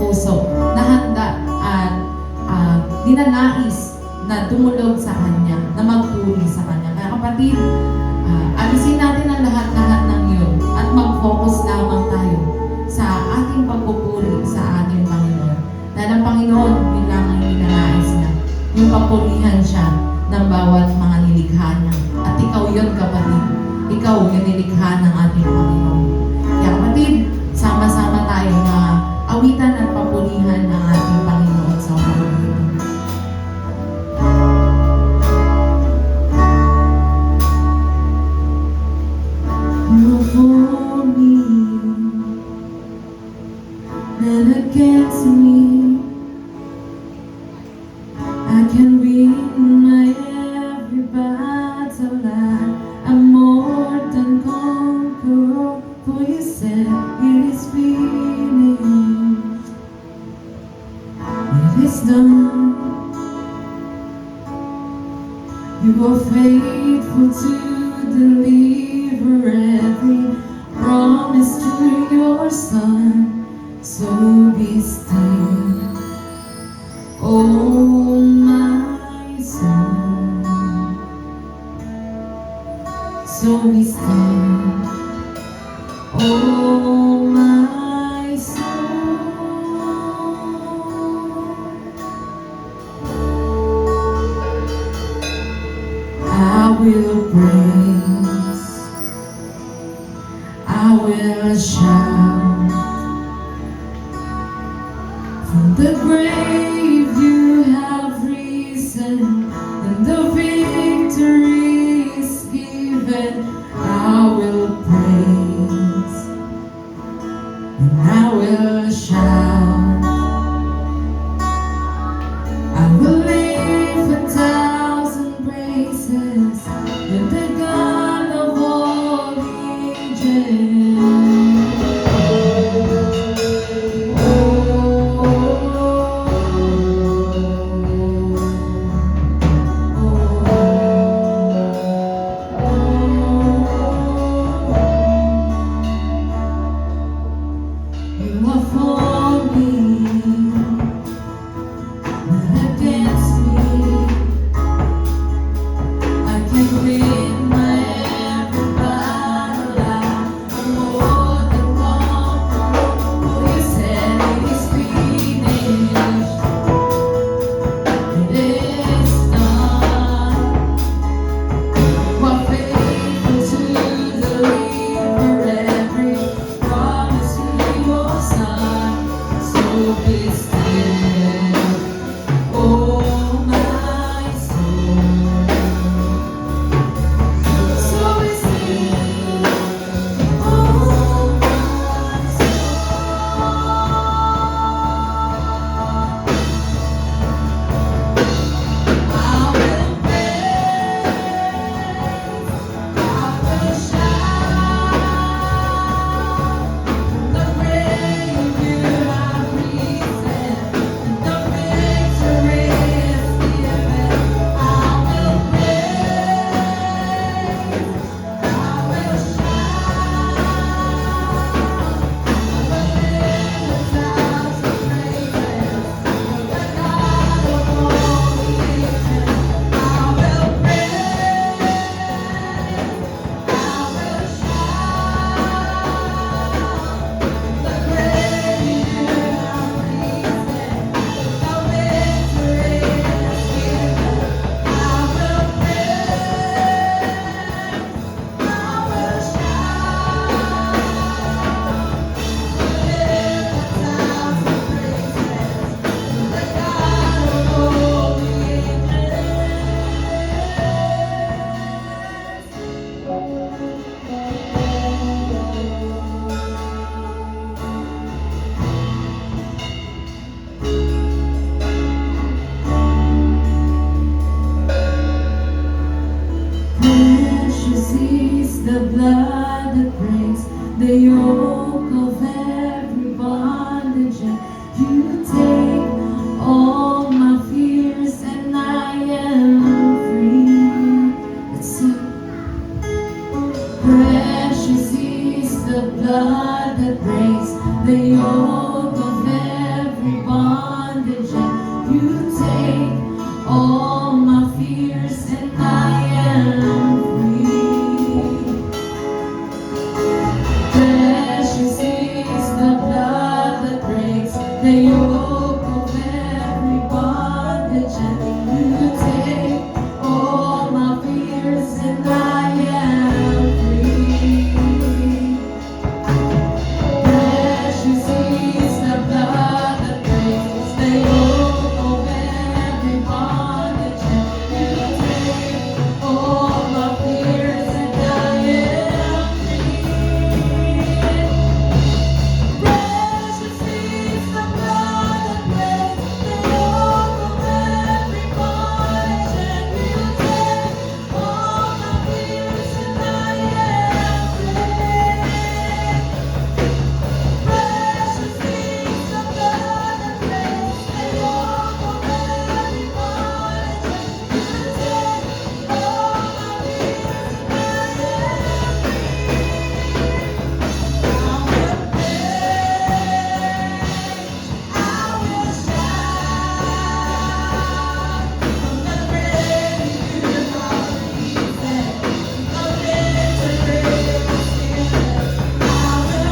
puso na handa at ninanais na dumulog sa Kanya, na magpuri sa Kanya. Kaya kapatid, alisin natin ang lahat-lahat ng yun at mag-focus lamang tayo sa ating pagpupuri sa ating Panginoon. Dahil ang Panginoon, yun lang ang ninanais na yung papurihan siya ng bawat mga nilikha niya. At ikaw yun, kapatid. Ikaw yung nilikha ng ating Panginoon. Kaya kapatid, sama-sama tayo na awitan at papurihan ng ating Panginoon sa umagang ito. You're for me and against me. I can win my every battle. I'm more than conqueror, for you said it is finished. It is done. You are faithful to deliver every promise to your Son. So be still, oh my soul. So be still, oh my soul. I will praise, I will shout. From the grave you have risen, and the victory is given. I will praise, and I will shout. I will live 1,000 praises with the God of all ages. You are for me, not against me. I can win my every battle. I'm more than conqueror, for you said it is finished. It is done. You are faithful to deliver every promise to your Son. So be still, oh my soul. So be still, oh my soul. I will praise, I will shout. The grave you have risen, the yoke of every bondage, and you take all my fears, and I am free. Precious is the blood that breaks the yoke of every bondage, and you take all my fears, and I am free. Precious is the blood that breaks the yoke of every bondage, and you take all my fears, and I am free. Precious is the blood that breaks the yoke of every bondage, and you take all my fears, and I am free. I will shout from the grave of reason, the victory is given. I will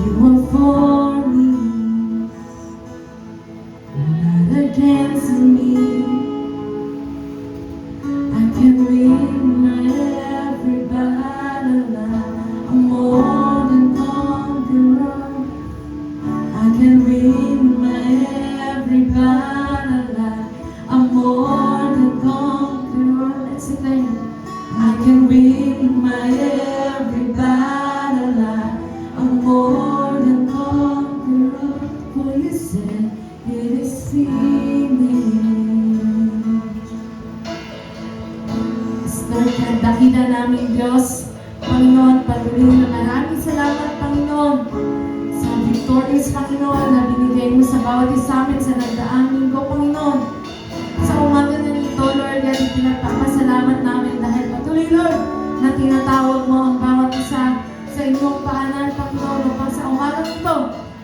You are for me, not against me. I can win my every battle. I'm more than conqueror. I can win my every battle. I'm more than conqueror. Let's sing that. I can win my every battle. I'm more than conqueror. For you said it is finished. Lord, dakila namin Diyos, Panginoon, patuloy na maraming salamat, Panginoon, sa victorious, Panginoon, na binigay mo sa bawat isa amin sa nagdaang linggo, Panginoon. Sa umaga na nito, Lord, at pinagpapasalamat namin dahil patuloy, Lord, na tinatawag mo ang bawat isa sa inyong paanan, Panginoon, upang sa umaga nito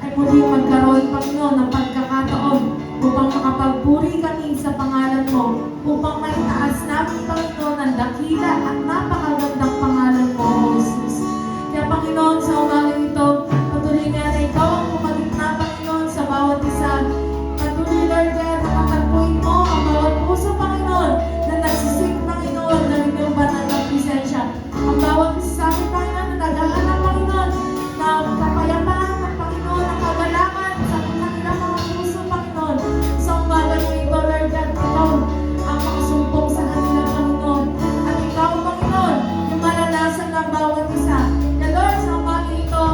ay muli magkaroon, Panginoon, ng pagkakataon upang makapagpuri kami sa pangalan mo, upang maitaas namin, Panginoon, ang dakila at napakagandang pangalan mo, O Jesus. Kaya, Panginoon, sa umaga nito, patuloy nga na ikaw ang pumagitna, Panginoon, sa bawat isa. Patuloy, Lord, kaya nakatagpuin mo ang bawat puso, Panginoon, na nagsisik, Panginoon, na inyong banal na presensya. Ang bawat isa sa amin, Panginoon, na naghahanap, Panginoon, na kapayapaan ng Panginoon, ang kagalakan sa kanilang mga puso, Panginoon. Sa umaga mo ito, Lord God, ikaw ang makasumpong sa kanila, Panginoon. At ikaw, Panginoon, yung malalasan ng bawat isa. Kaya, Lord, sa umaga ito,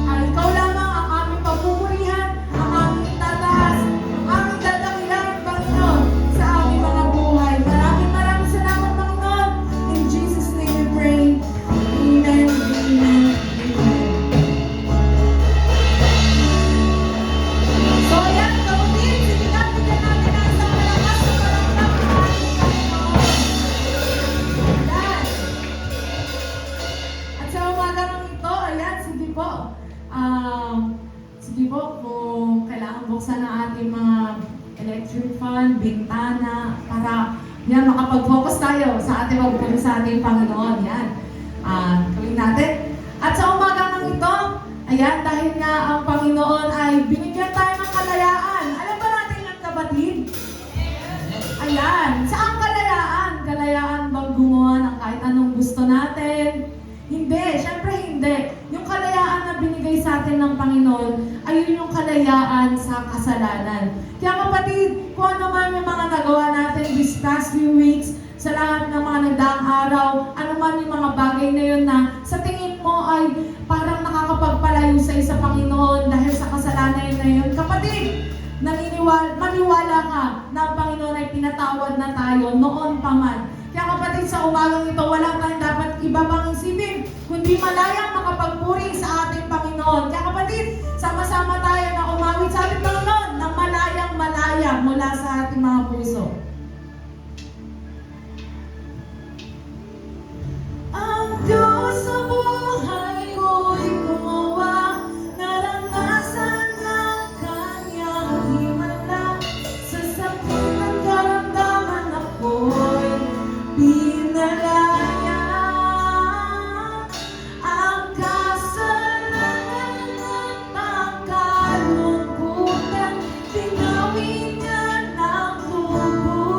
ay ikaw lamang ang aming papupurihan, ang aming itataas, ang aming dadakilan, Panginoon, sa aming mga buhay. Maraming salamat, Panginoon. In Jesus' name we pray. Amen. Amen. Amen. So, ayan, kapatid, sige na, bigyan natin ng isang malakas na palakpakan. Ayan. At sa umagang ito, ayan, sige po. Sige po, kung kailangan buksan ang ating mga electric fan, bintana, para yan, makapag-focus tayo sa ating pagpuli sa ating Panginoon. Yan. Gawin natin. At sa umagang ito, ayan, dahil nga ang Panginoon ay binigyan tayo ng kalayaan. Alam ba natin yan, kapatid? Ayan. Saan kalayaan? Kalayaan bang gumawa ng kahit anong gusto natin? Hindi. Siyempre hindi. Yung kalayaan na binigay sa atin ng Panginoon, ayun yung kalayaan kalayaan sa kasalanan. Kaya kapatid, kung ano man yung mga nagawa natin these past few weeks, sa lahat ng mga nagdaang araw, ano man yung mga bagay na yun na sa tingin mo ay parang nakakapagpalayo sa Panginoon dahil sa kasalanan na yun. Kapatid, maniwala ka na ang Panginoon ay pinatawad na tayo noon pa man. Kaya kapatid, sa umagang ito, wala tayong dapat iba pang isipin, kundi malayang makapagpuri sa ating Panginoon. Kaya kapatid, sama-sama tayo na umawit sa ating Panginoon ng malayang malaya mula sa ating mga puso. Ang Diyos sa buhay ko'y gumawa, naranasan ng Kanyang himala. Sa sakit ng karamdaman ako'y pinalaya. Ang kasalanan at ang kalungkutan, tinawid niya ng tubig.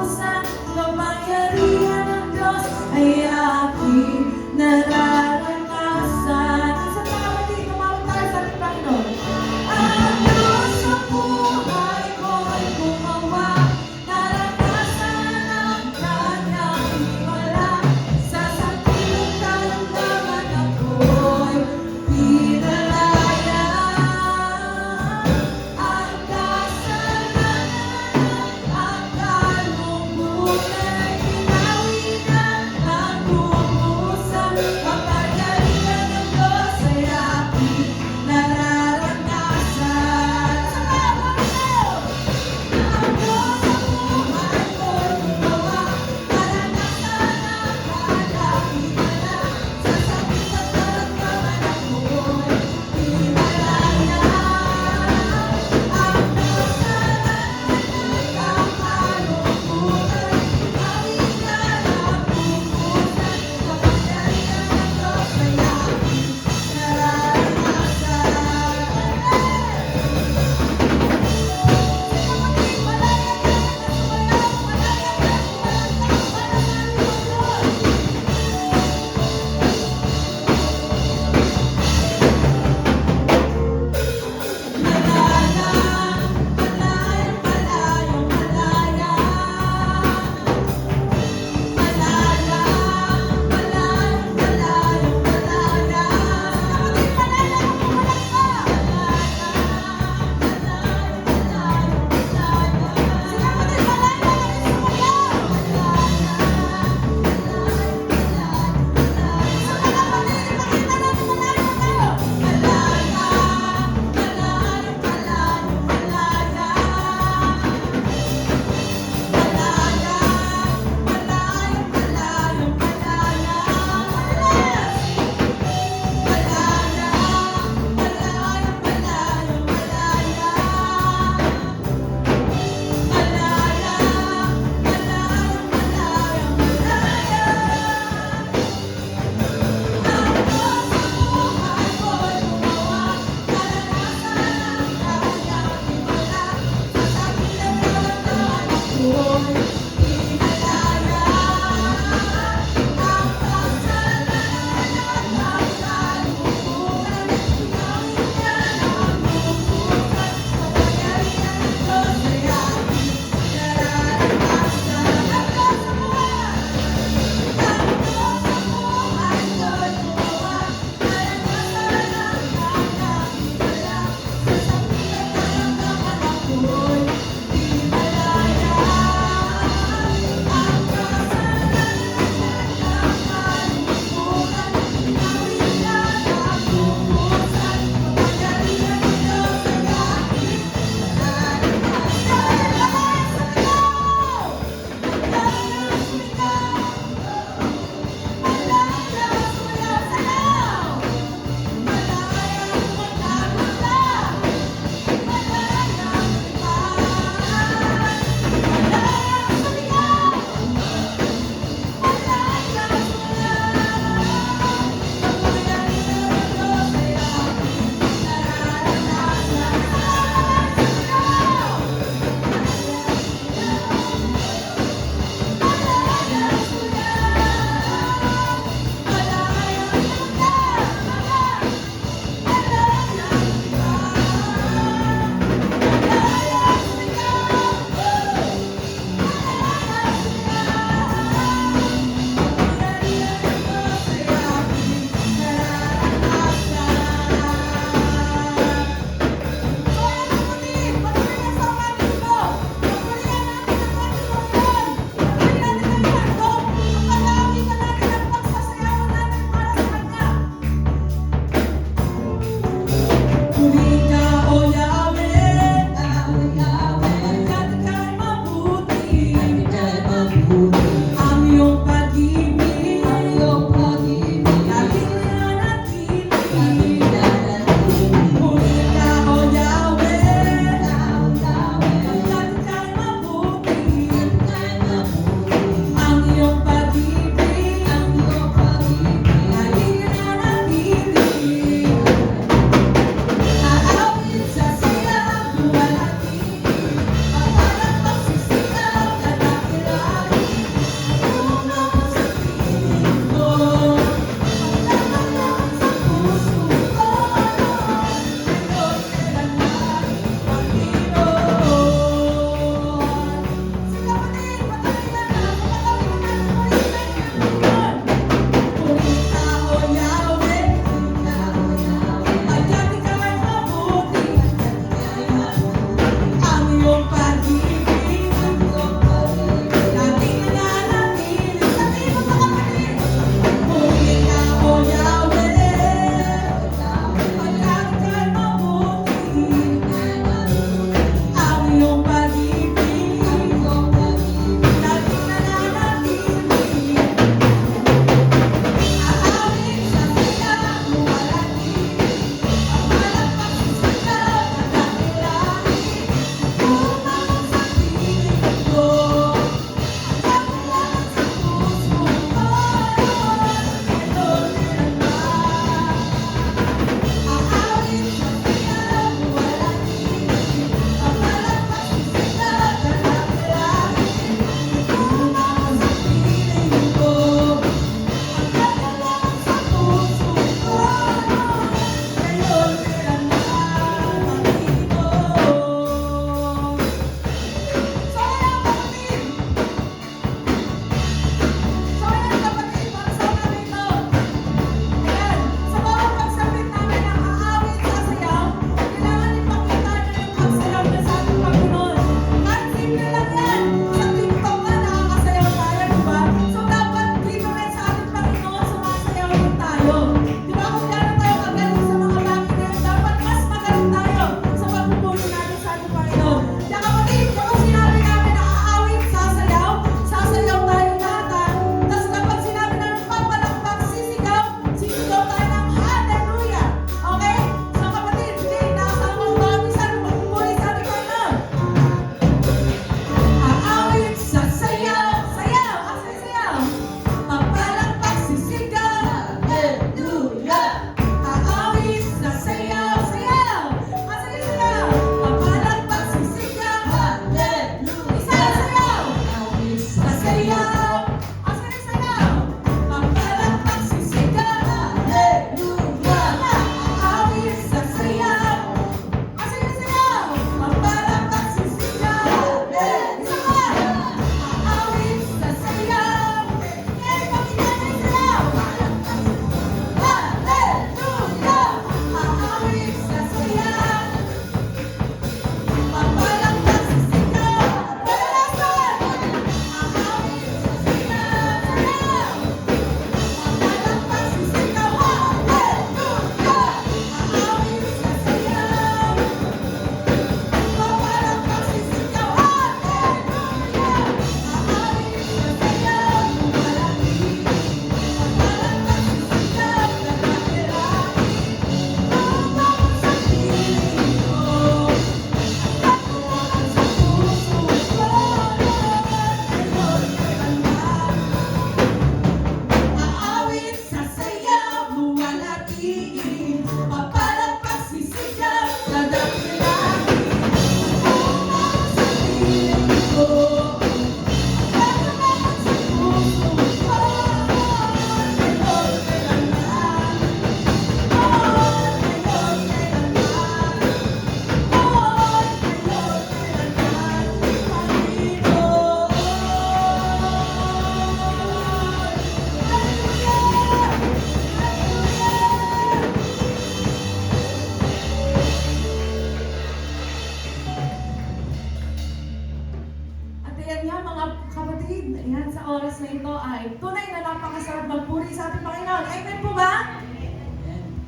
ayan nga mga kapatid, ayan sa oras na ito ay tunay na napakasarap magpuri sa ating Panginoon. Amen po ba?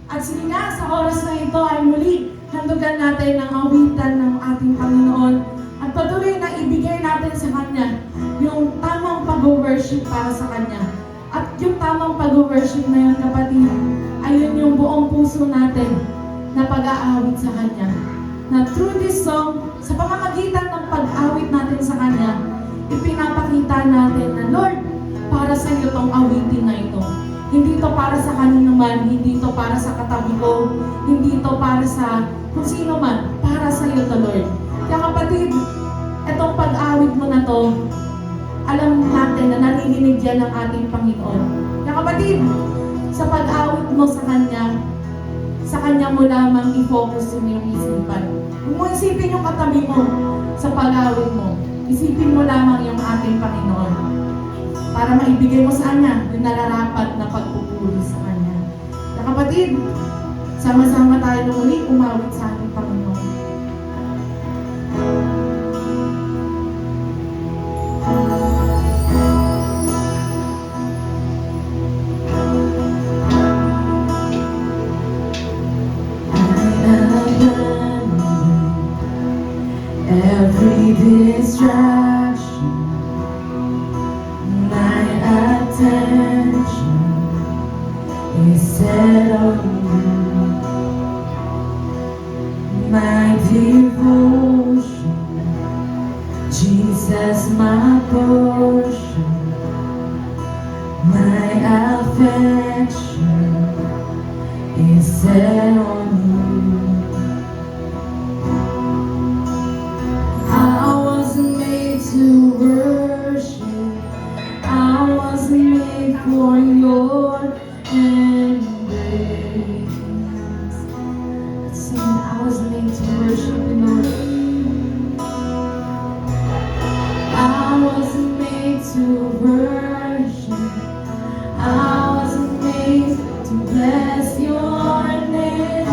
At sige nga, sa oras na ito ay muli, handugan natin ang awitan ng ating Panginoon at patuloy na ibigay natin sa Kanya yung tamang pag-worship para sa Kanya. At yung tamang pag-worship na yun, kapatid, ayun yung buong puso natin na pag-aawit sa Kanya. Na through this song, sa pamamagitan ng pag-awit natin sa Kanya, ipinapakita natin na, Lord, para sa iyo tong awitin na ito. Hindi ito para sa kanino man, hindi ito para sa katabi ko, hindi ito para sa kung sino man, para sa iyo to, Lord. Kaya kapatid, itong pag-awit mo na to, alam natin na naririnig yan ng ating Panginoon. Kaya kapatid, sa pag-awit mo sa Kanya mo lamang i-focus yung iyong isipan. Huwag mo isipin yung katabi mo sa pag-awit mo. Isipin mo lamang yung ating Panginoon para maibigay mo sa Kanya yung nararapat na pagpupuri sa Kanya. Kaya kapatid, sama-sama tayo muli umawit sa ating Panginoon. Every distraction, my attention is set on you. My devotion, Jesus, my portion, my affection is set on you. To worship, I was made for your embrace. Let's sing, I was made to worship the Lord. I was made to worship. I was made to bless your name.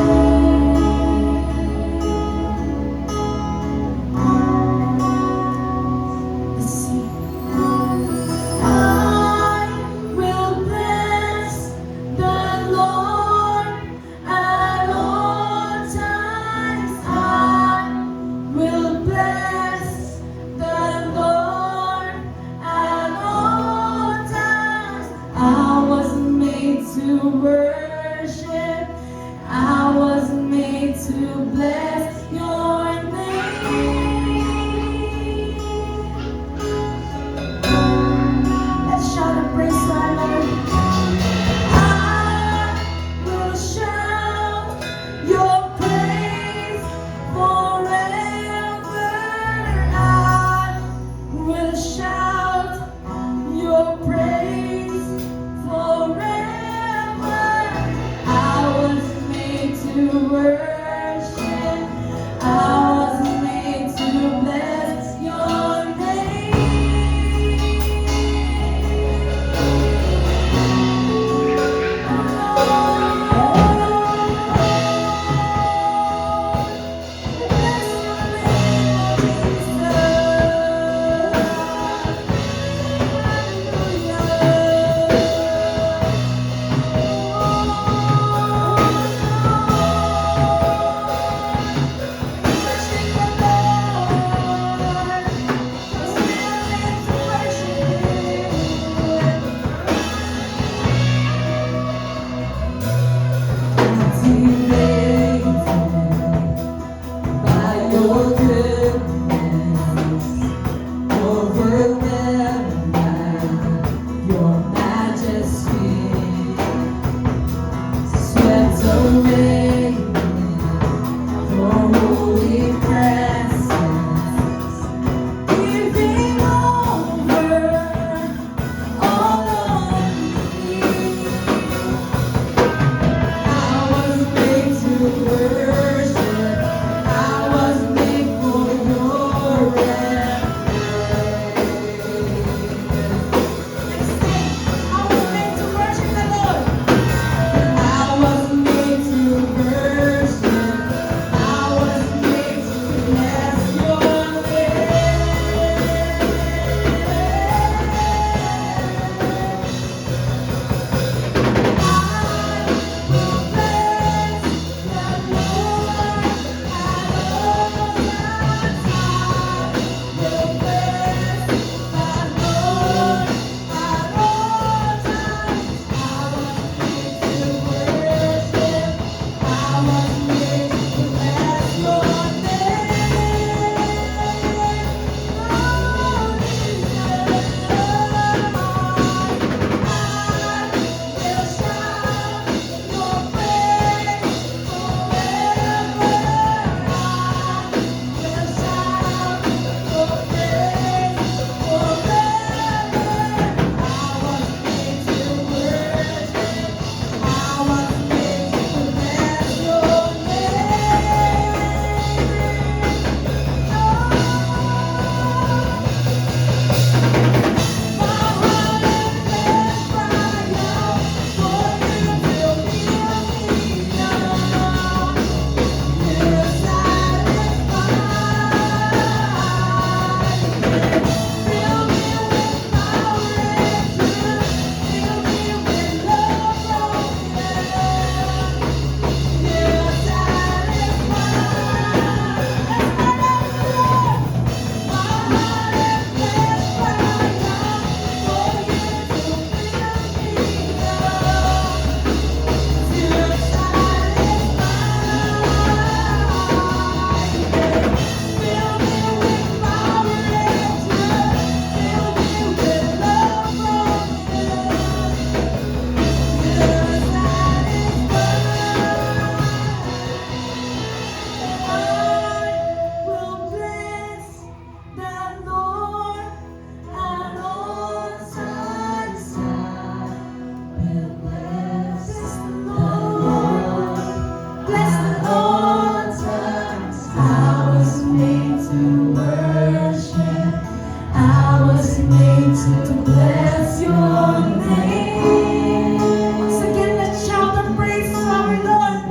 to bless your name. Once again, let's shout the praise to our Lord.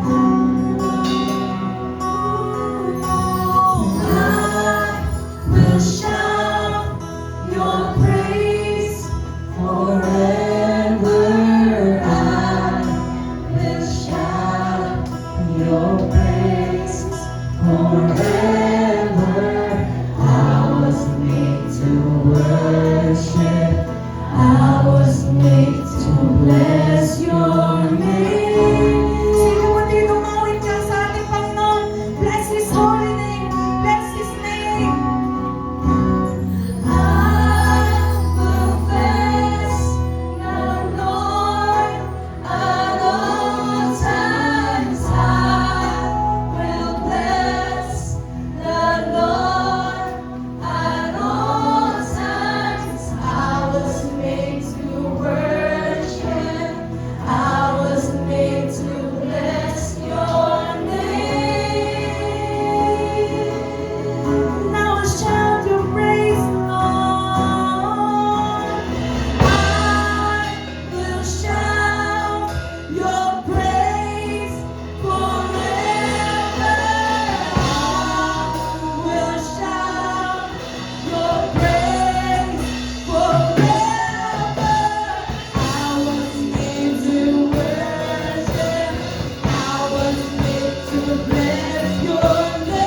I will shout your praise forever. I will shout your praise forever. I was made to worship. I was made to bless your name. Sino mo din umawit ka sa ating Panginoon? Bless His holy name. Bless His name. I will bless the Lord at all times. I will bless the Lord at all times. I was made to worship. I was made to bless your name. Now I shout your praise, Lord. I will shout your praise forever. I will shout your praise forever. I was made to worship. I was made to bless your name.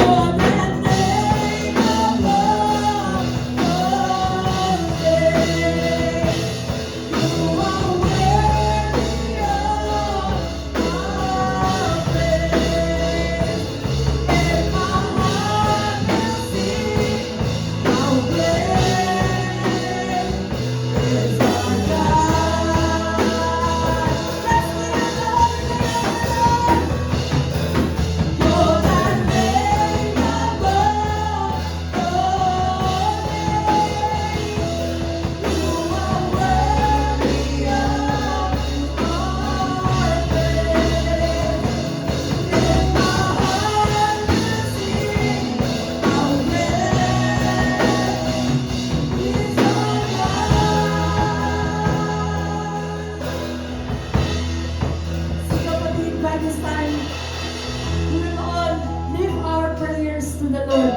Oh, by this time, we will all live our prayers to the Lord.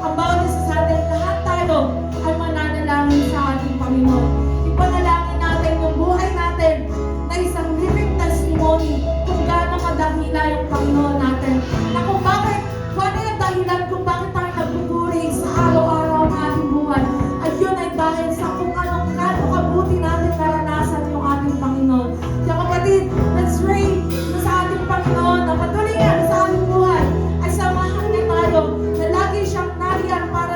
Ang bawat isa sa atin, lahat tayo ay mananalangin sa ating Panginoon. Ipanalangin natin yung buhay natin na isang living testimony kung gaano kadakila yung Panginoon natin. Na kung bakit, kung ano yung dahilan kung bakit tayo nagpupuri sa araw-araw ng ating buhay, ay yun ay dahil sa kung anong gaano kabuti natin naranasan yung ating Panginoon. Kaya kapatid, let's pray na sa ating Panginoon na patuloy yan sa ating buhay ay samahan niya tayo na lagi siyang nariyan para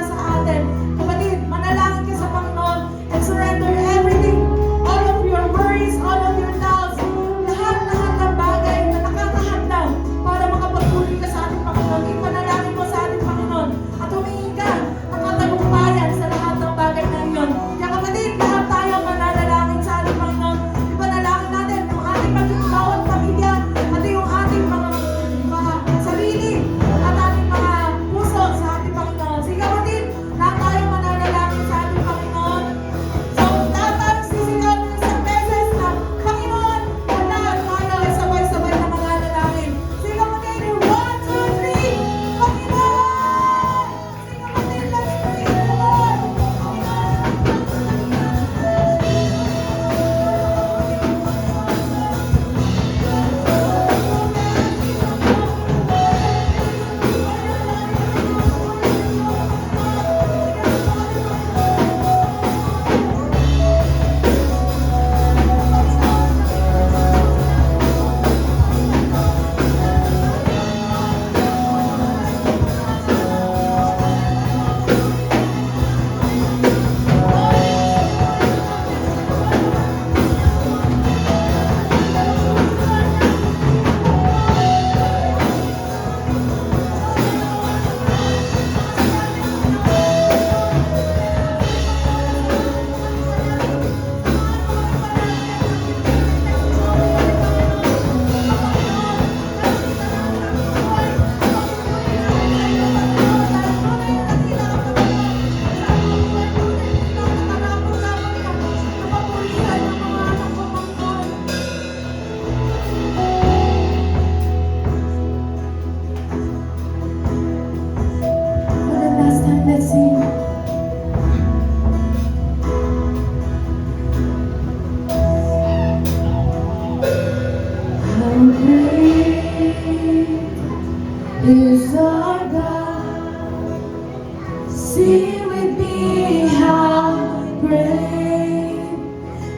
Sing with me how great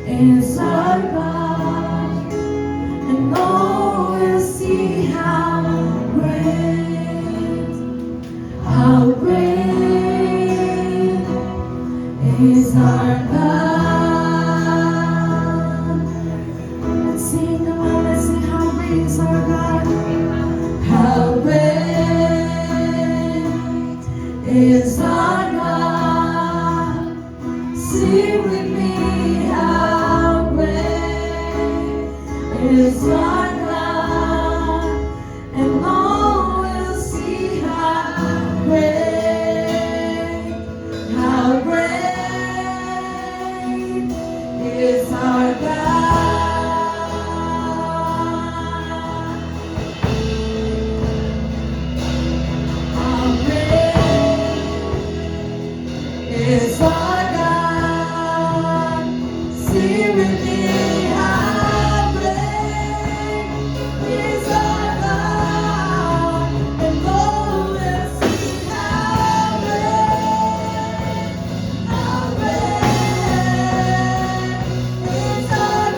is our God, and all will see how great is our God. Let's sing, come on, let's sing how great is our God. How great is our God. Sing with me, how great is our God, and all will see how great is our God. How great is our God. Sing with me, how great is our God, and all will see how great is our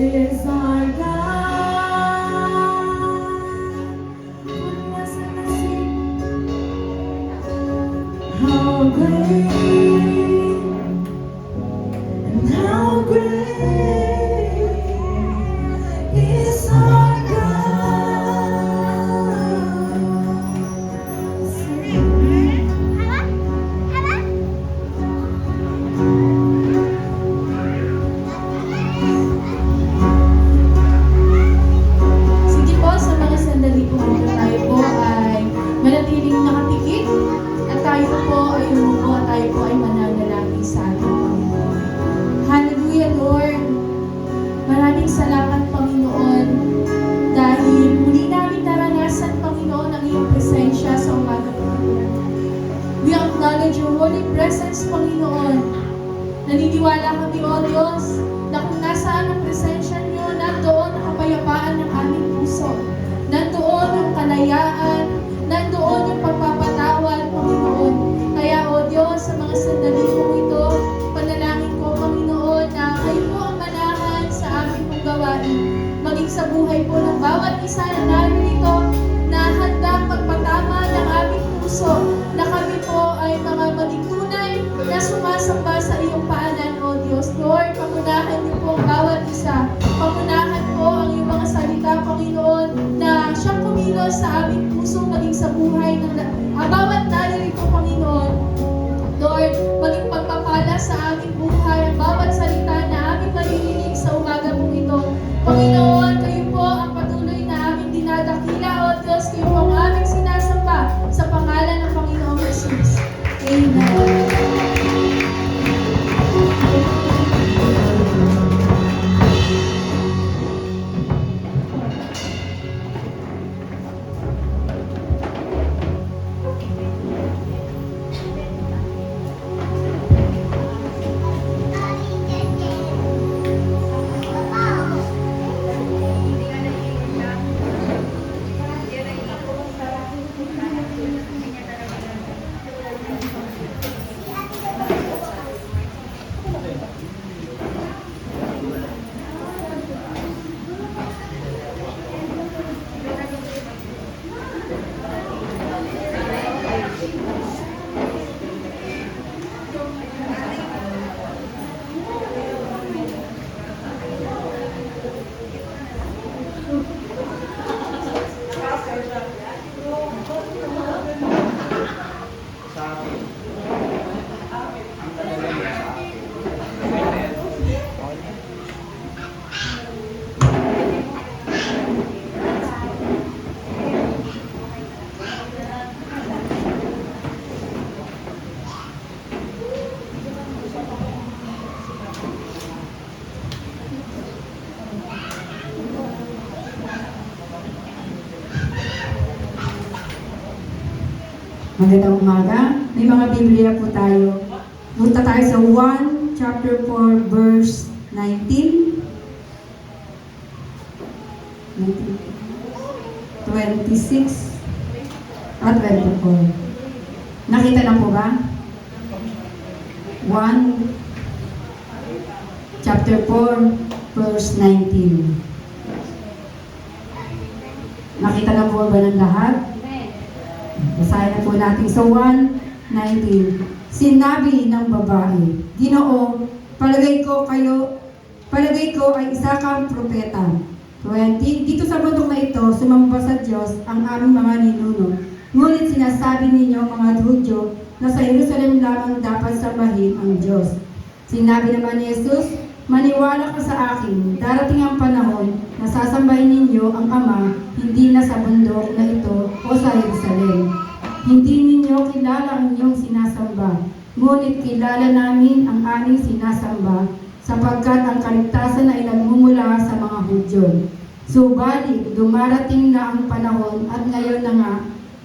is our God. Let's sing. How great and how great is our God. Sing. Sige po, sa mga sandali po tayo po ay manatiling nakatikip at tayo po ay umupo at tayo po ay mananalangin sa ating Panginoon. Hallelujah, Lord! Maraming salamat, Panginoon, dahil muli namin naranasan, Panginoon, ang iyong presensya sa umaga po. We acknowledge your holy presence, Panginoon. Naniniwala kami, O Diyos, na kung nasaan ang presensya niyo, nandoon ang kapayapaan ng aming puso. Nandoon yung kalayaan, nandoon yung pagpapatawad, Panginoon. Kaya, O Diyos, sa mga sandali po ito, panalangin ko, Panginoon, na kayo po ang manahan sa aming pong gawain. Maging sa buhay po ng bawat isa na narito, na handang magpatama ng aming puso, na kami po ay mga maging tunay na sumasamba sa iyong paanan, O Diyos. Lord, pamunahan niyo po ang bawat isa. Pamunahan po ang iyong mga salita, Panginoon, na siyang kumilos sa aming puso, maging sa buhay ng bawat narito, Panginoon. Lord, maging Magandang umaga. May mga Biblia po tayo. Punta tayo sa 1 chapter 4 verse 19. 26 at 24. Nakita na po ba? 1 chapter 4 verse 19. Nakita na po ba ng lahat? Basahin na po natin sa 1:19. Sinabi ng babae, Ginoo, palagay ko ay isa kang propeta. 20. Dito sa bundok na ito, sumamba sa Diyos ang aming mga ninuno. Ngunit sinasabi ninyo mga Hudyo na sa Jerusalem lamang dapat sambahin ang Diyos. Sinabi naman ni Jesus, maniwala ka sa akin, darating ang panahon na sasambahin ninyo ang Ama, hindi na sa bundok na ito o sa Jerusalem. Hindi ninyo kilala ang inyong sinasamba, ngunit kilala namin ang aming sinasamba, sapagkat ang kaligtasan ay nagmumula sa mga Hudyo. Subalit, dumarating na ang panahon at ngayon na nga,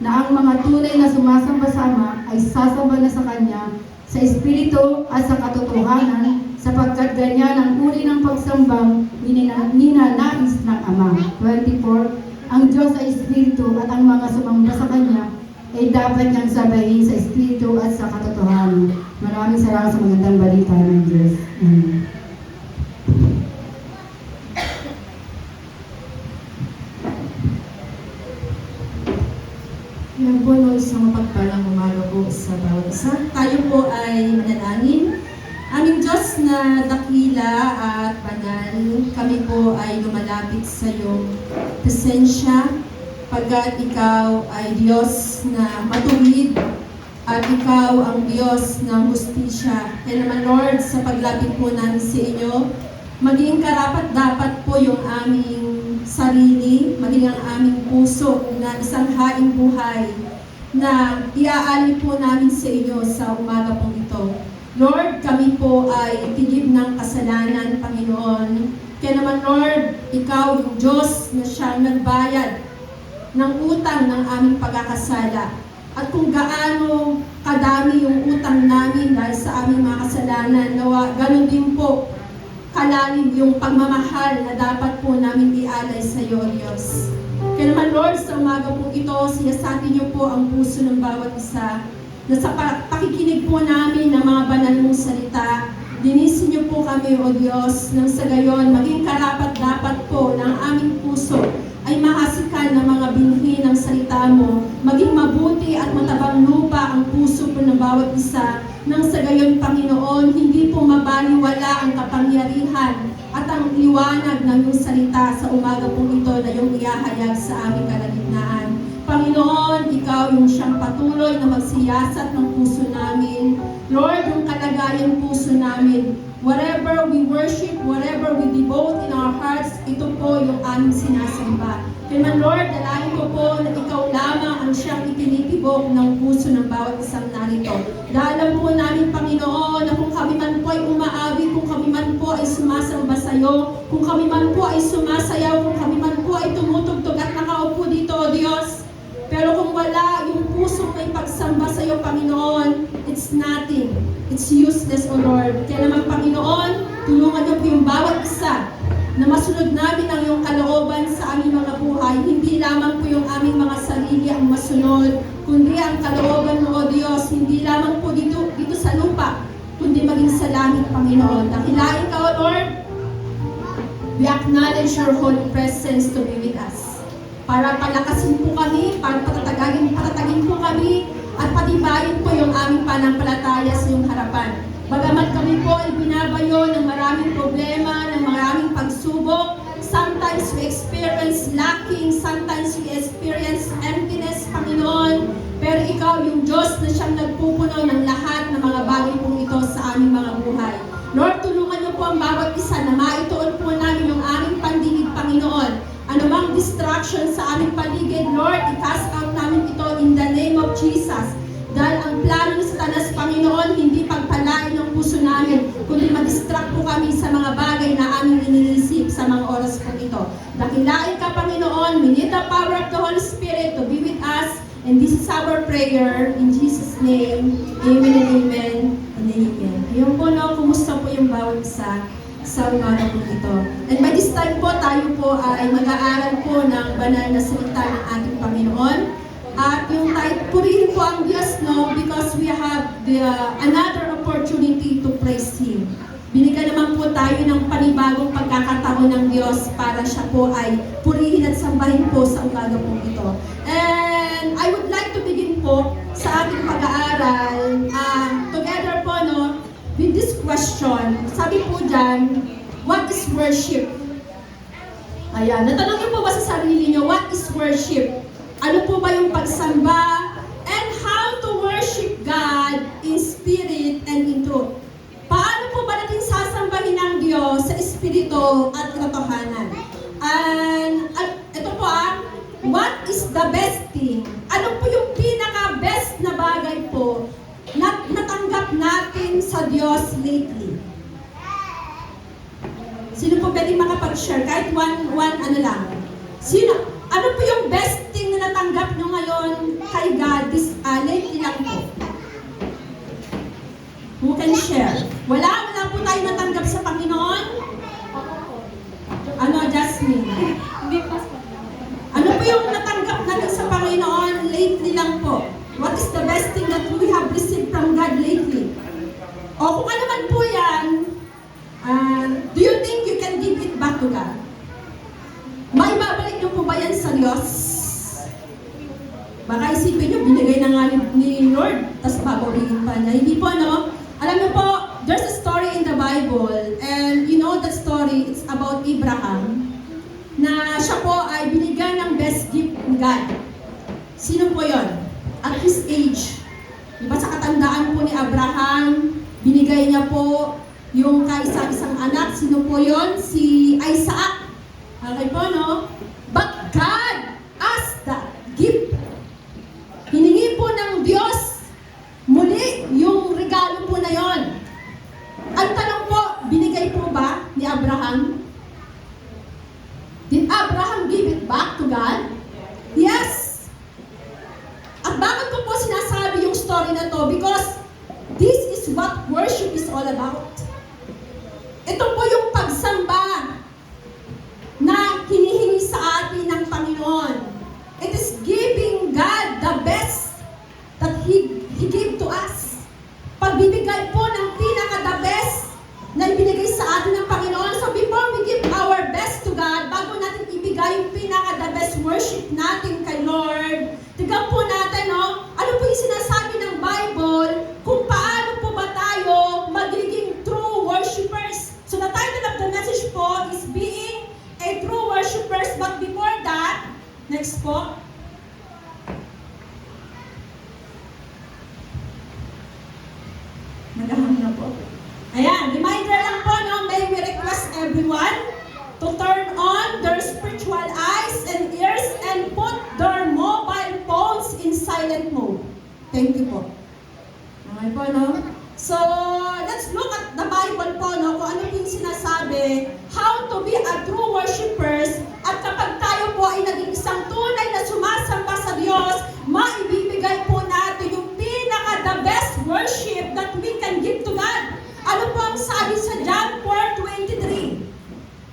na ang mga tunay na sumasamba sa Ama ay sasamba na sa Kanya sa Espiritu at sa katotohanan, sapagkat ganyan ang uri ng pagsambang ninanais ng Ama. 24. Ang Diyos ay Espiritu at ang mga sumamba sa Kanya ay dapat niyang sabayin sa Espiritu at sa katotohanan. Maraming salamat sa magandang balita ng Diyos. Amen. Yan po, no, isang mapagpalang umaga po sa bawat isa. Tayo po ay manalangin. Aming Diyos na dakila at banal, kami po ay lumalapit sa iyong presensya, pagkat ikaw ay Diyos na matuwid at ikaw ang Diyos ng hustisya. Kaya naman Lord, sa paglapit po namin sa inyo, maging karapat-dapat po yung aming sarili, maging ang aming puso na isang haing buhay na iaali po namin sa inyo sa umaga pong ito. Lord, kami po ay tigib ng kasalanan, Panginoon. Kaya naman Lord, ikaw yung Diyos na siyang nagbayad ng utang ng aming pagkakasala. At kung gaano kadami yung utang namin dahil sa aming mga kasalanan, nawa, ganun din po kalalim yung pagmamahal na dapat po namin ialay sa iyo, O Diyos. Kaya naman Lord, sa umaga po ito, siyasatin niyo po ang puso ng bawat isa na sa pakikinig po namin ng mga banal mong salita, linisin niyo po kami, O Diyos, nang sa gayon maging karapat-dapat po ng aming puso ay mahasikan ng mga binhi ng salita mo, maging mabuti at matabang lupa ang puso po ng bawat isa, nang sa gayon, Panginoon, hindi po mabaliwala ang kapangyarihan at ang liwanag ng iyong salita sa umaga pong ito na iyong iahayag sa aming kalagitnaan. Panginoon, ikaw yung siyang patuloy na magsiyasat ng puso namin. Lord, yung kalagayan puso namin, whatever we worship, whatever we devote in our hearts, ito po yung aming sinasamba. Kaya man Lord, dalangin ko po na ikaw lamang ang siyang itinitibok ng puso ng bawat isang narito. Dahil alam po namin, Panginoon, na kung kami man po ay umaawi, kung kami man po ay sumasamba sa iyo, kung kami man po ay sumasayaw, kung kami man po ay tumutugtog at nakaupo dito, O Diyos, pero kung wala yung pusong may pagsamba sa iyo, Panginoon, it's nothing. It's useless, O Lord. Kaya naman, Panginoon, tulungan niyo po yung bawat isa na masunod namin ang iyong kalooban sa aming mga buhay. Hindi lamang po yung aming mga sarili ang masunod, kundi ang kalooban mo, O Diyos, hindi lamang po dito sa lupa, kundi maging sa langit, Panginoon. Dakilain ka, O Lord. We acknowledge your holy presence to be with us. Para palakasin po kami, para patatagin po kami, at patibayin po yung aming panampalataya sa iyong harapan. Bagamat kami po ay binabayo ng maraming problema, ng maraming pagsubok, sometimes we experience lacking, sometimes we experience emptiness, Panginoon, pero ikaw yung Diyos na siyang nagpupuno ng lahat ng mga bagay pong ito sa aming mga buhay. Lord, tulungan niyo po ang bawat isa na maituon po namin yung aming pandinig, Panginoon. Anumang distraction sa aming paligid, Lord, i-cast out namin ito in the name of Jesus. Dahil ang plano ni Satanas, Panginoon, hindi pagpalain ng puso namin, kundi ma-distract po kami sa mga bagay na aming iniisip sa mga oras po ito. Dakilain ka, Panginoon. We need the power of the Holy Spirit to be with us. And this This is our prayer in Jesus' name. Amen and amen and amen. Ayun po, no, kumusta po yung bawat isa sa umaga po ito. And by this time po, tayo po ay mag-aaral po ng banal na salita ng ating Panginoon. At yung tayo, purihin po ang Diyos, no, because we have another opportunity to praise Him. Binigyan naman po tayo ng panibagong pagkakataon ng Diyos para siya po ay purihin at sambahin po sa umaga po ito. And I would like to begin po sa ating pag-aaral together po, no, with this question. Sabi po dyan, what is worship? Ayan, natanong niyo po ba sa sarili niyo, what is worship? Ano po ba yung pagsamba? And how to worship God in spirit and in truth? Paano po ba natin sasambahin ng Diyos sa espiritu at katotohanan? And ito po what is the best thing? Ano po yung pinaka-best na bagay po na natanggap natin sa Diyos lately? Sino po pwedeng makapag-share? Kahit one ano lang. Sino? Ano po yung best thing na natanggap nyo ngayon kay God this lately lang po? Who can share? Wala po tayo natanggap sa Panginoon? Ano, Jasmine? Ano po yung natanggap natin sa Panginoon lately lang po? What is the best thing that we have received from God lately? O kung ano man po yan, do you think you can give it back to God? May babalik niyo po ba yan sa Diyos? Baka isipin niyo, binigay na nga ni Lord, tapos babawin pa niya. Hindi po, no? Alam niyo po, there's a story in the Bible, and you know that story, it's about Abraham, na siya po ay binigyan ng best gift ni God. Sino po yon? At his age. Diba sa katandaan po ni Abraham, binigay niya po yung kaisa-isang anak. Sino po yon? Si Isaac. Okay po, no? But God asked that gift. Hiningi po ng Diyos muli yung regalo po na yon. Ang tanong po, binigay po ba ni Abraham? Did Abraham give it back to God? Yes. At bakit ko po sinasabi yung story na to? Because this is what worship is all about. Ito po yung pagsamba na hinihingi sa atin ng Panginoon. It is giving God the best that He gave to us. Pagbibigay po ng pinaka-the best na ibinigay sa atin ng Panginoon. So before we give our best to God, bago natin ibigay yung pinaka-the best worship natin kay Lord, tignan po natin, no? Ano po yung sinasabi ng Bible kung paano po ba tayo magiging true worshipers? So the title of the message po is being a true worshipers. But before that, next po. Nagahang na po. Ayan, reminder lang po, no, may we request everyone to turn on their spiritual eyes and ears and put their mobile phones in silent mode. Thank you po. Okay po, no? So, let's look at the Bible po, no, kung ano yung sinasabi, how to be a true worshipers, at kapag tayo po ay naging isang tunay na sumasamba sa Diyos, maibibigay po natin yung pinaka-the best worship that we can give to God. Ano po ang sabi sa John 4:23?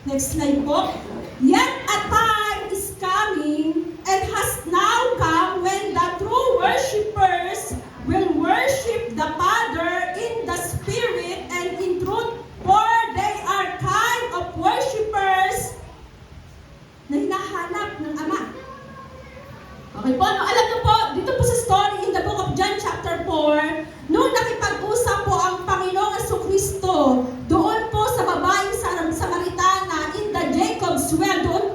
Next slide po. Yet a time is coming and has now come when the true worshipers will worship the Father in the Spirit and in truth, for they are kind of worshipers na hinahanap ng Ama. Okay po, no? Alam niyo po, dito po sa story in the book of John chapter 4, noong nakipag-usap po ang Panginoong Jesucristo doon po sa babaeng Samaritana in the Jacob's well, doon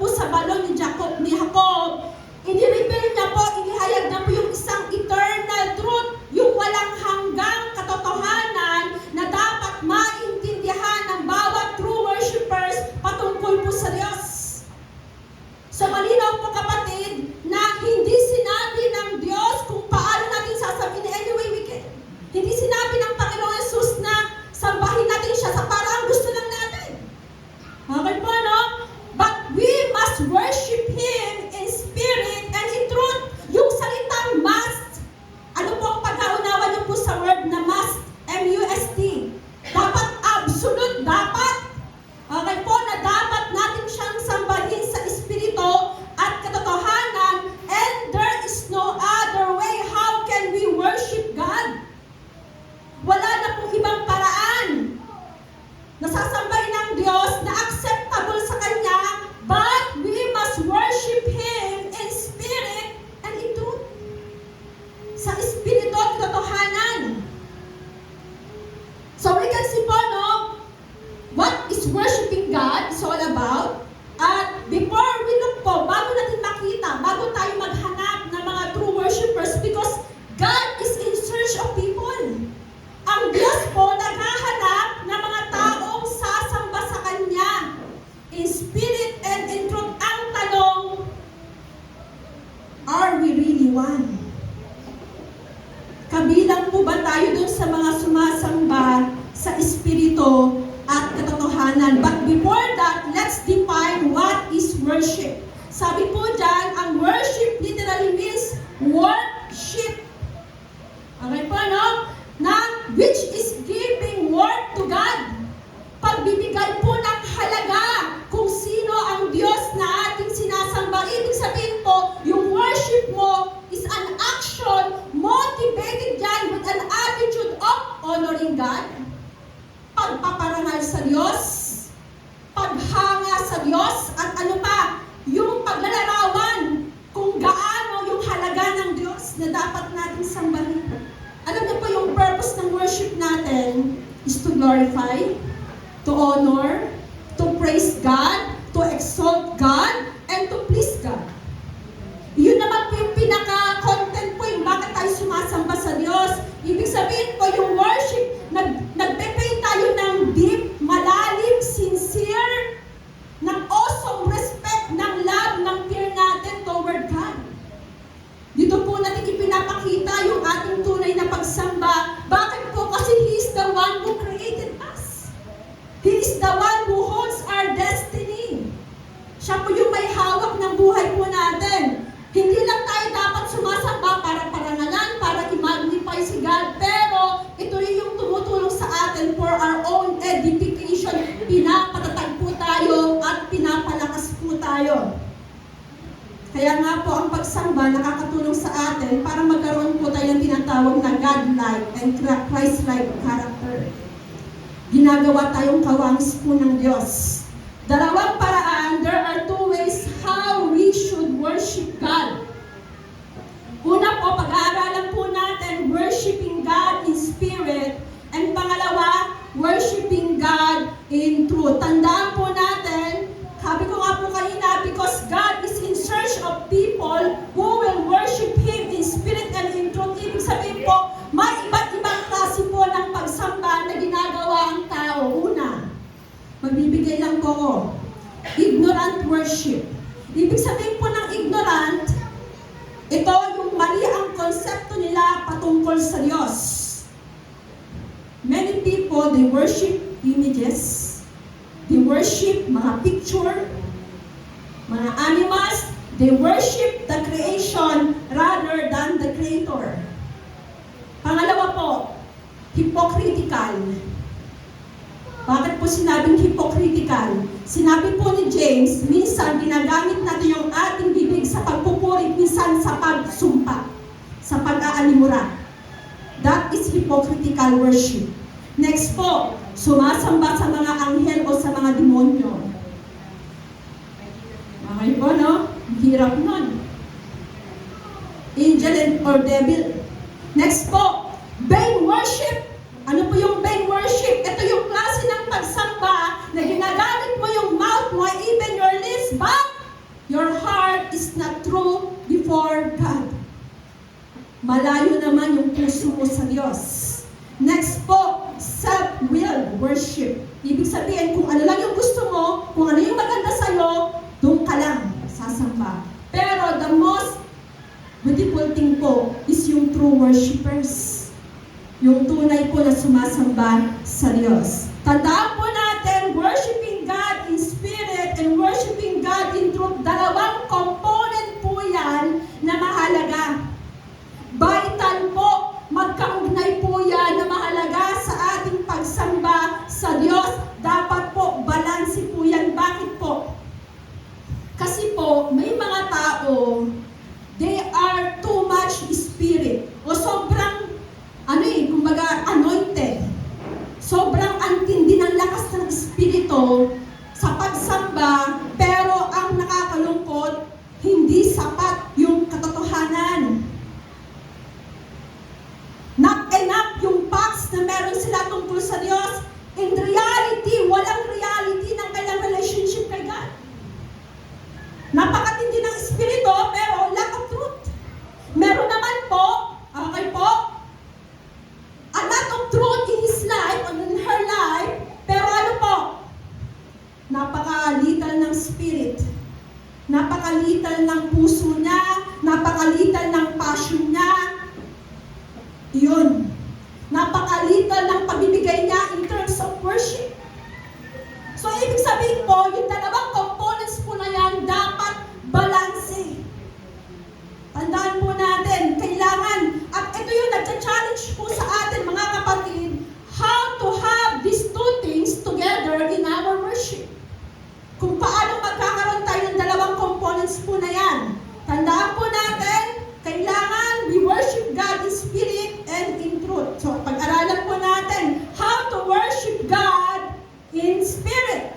is worshiping God is all about. At before we look po, bago natin makita, bago tayo maghanap ng mga true worshipers, because God is in search of people. Ang Diyos po naghahanap ng mga taong sasamba sa Kanya in spirit and in truth. Ang tanong, are we really one? Kabilang po ba tayo dun sa mga sumasamba sa espiritu at katotohanan? But before that, let's define what is worship. Sabi po dyan, ang worship literally means worship. Okay po, no? Na which is giving word to God. Pagbibigay po ng halaga kung sino ang Diyos na ating sinasamba. Ibig sabihin po, yung worship mo is an action motivated dyan with an attitude of honoring God, pagpaparangal sa Diyos, paghanga sa Diyos, at ano pa, yung paglalarawan kung gaano yung halaga ng Diyos na dapat natin sambahin. Alam niyo po yung purpose ng worship natin is to glorify, to honor, to praise God, to exalt God, and to please God. Yun naman po yung pinaka-content po yung bakit tayo sumasamba sa Diyos. Ibig sabihin po yung worship, nagpe-pray tayo ng deep, malalim, sincere, ng awesome respect, ng love, ng fear natin toward God. Dito po natin ipinapakita yung ating tunay na pagsamba. Bakit po? Kasi He is the one who created us. He is the one who holds our destiny. Siya po yung may hawak ng buhay po natin. Hindi lang tayo dapat sumasamba para parangalan, para i-magnify si God, pero ito rin yung tumutulong sa atin for our own edification. Pinapatatag po tayo at pinapalakas po tayo. Kaya nga po ang pagsamba nakakatulong sa atin para magkaroon po tayo ng tinatawag na God-like and Christ-like character. Ginagawa tayong kawangis po ng Diyos. Dalawang paraan, there are two ways how we should worship God. Una po, pag-aaralan po natin, worshiping God in spirit. And pangalawa, worshiping God in truth. Tandaan po natin, sabi ko nga po kanina, because God is in search of people who will worship Him in spirit and in truth. Ibig sabihin po, may iba't ibang klase po ng pagsamba na ginagawa ang tao. Una, magbibigay lang po ako. Ignorant worship. Ibig sabihin po ng ignorant, ito yung mali ang konsepto nila patungkol sa Diyos. Many people, they worship images. They worship mga picture, mga animals. They worship the creation rather than the Creator. Pangalawa po, hypocritical. Bakit po sinabing hypocritical? Sinabi po ni James, minsan ginagamit natin yung ating bibig sa pagpupuri, minsan sa pagsumpa, sa pag-aalimura. That is hypocritical worship. Next po, sumasamba sa mga anghel o sa mga demonyo. Okay po, no? Hirap nun. Angel or devil. Next po, vain worship. Ano po yung vain worship? Ito yung klase ng pagsamba na ginagamit mo yung mouth mo, even your lips, but your heart is not true before God. Malayo naman yung puso mo sa Diyos. Next po, self-willed worship. Ibig sabihin, kung ano lang yung gusto mo, kung ano yung maganda sa'yo, doon ka lang sasamba. Pero the most beautiful thing po is yung true worshipers. Yung tunay po na sumasamba sa Diyos. Tandaan po natin, worshiping God in spirit and worshiping God in truth, dalawang component po yan na mahalaga. Vital po, magkaugnay po yan na mahalaga sa ating pagsamba sa Diyos. Dapat po, balanse po yan. Bakit po? Kasi po, may mga tao, they are too much spirit. O sobrang kumbaga, anointed. Sobrang antindi ng lakas ng espiritu sa pagsamba, pero ang nakakalungkot, hindi sapat yung katotohanan. Not enough yung facts na meron sila tungkol sa Diyos. In reality, walang reality napakalital ng puso niya, napakalital ng passion niya. Yun. Napakalital ng pagbibigay niya in terms of worship. So, ibig sabihin po, yung dalawang components po na yan, dapat balanse. Tandaan po natin, kailangan, at ito yung nagcha-challenge po sa atin, mga kapatid, how to have these two things together in our worship. Kung paano magkakaroon tayo ng dalawang components po na yan. Tandaan po natin, kailangan we worship God in spirit and in truth. So, pag-aralan po natin, how to worship God in spirit.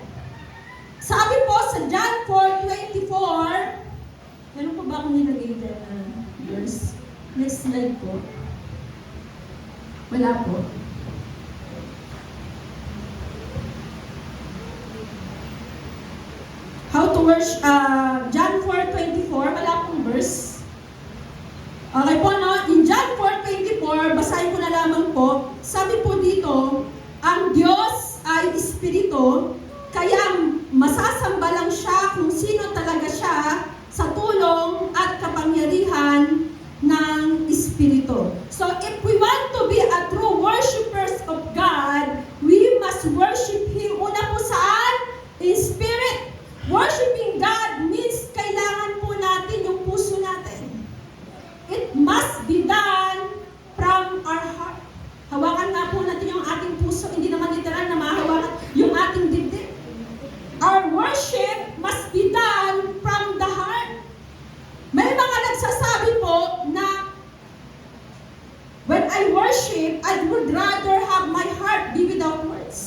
Sabi po sa John 4:24, meron po ba akong nilagay dyan na verse? Next slide po. Wala po. How to worship, John 4:24, wala pong verse. Okay po, no? In John 4:24, basahin ko na lamang po, sabi po dito, ang Diyos ay Espiritu, kaya masasamba lang siya kung sino talaga siya sa tulong at kapangyarihan ng Espiritu. So, if we want to be a true worshipers of God, we must worship Him. Una po saan? In spirit. Worshiping God means kailangan po natin yung puso natin. It must be done from our heart. Hawakan nga po natin yung ating puso, hindi naman literal na mahawakan yung ating dibdib. Our worship must be done from the heart. May mga nagsasabi po na when I worship, I would rather have my heart be without words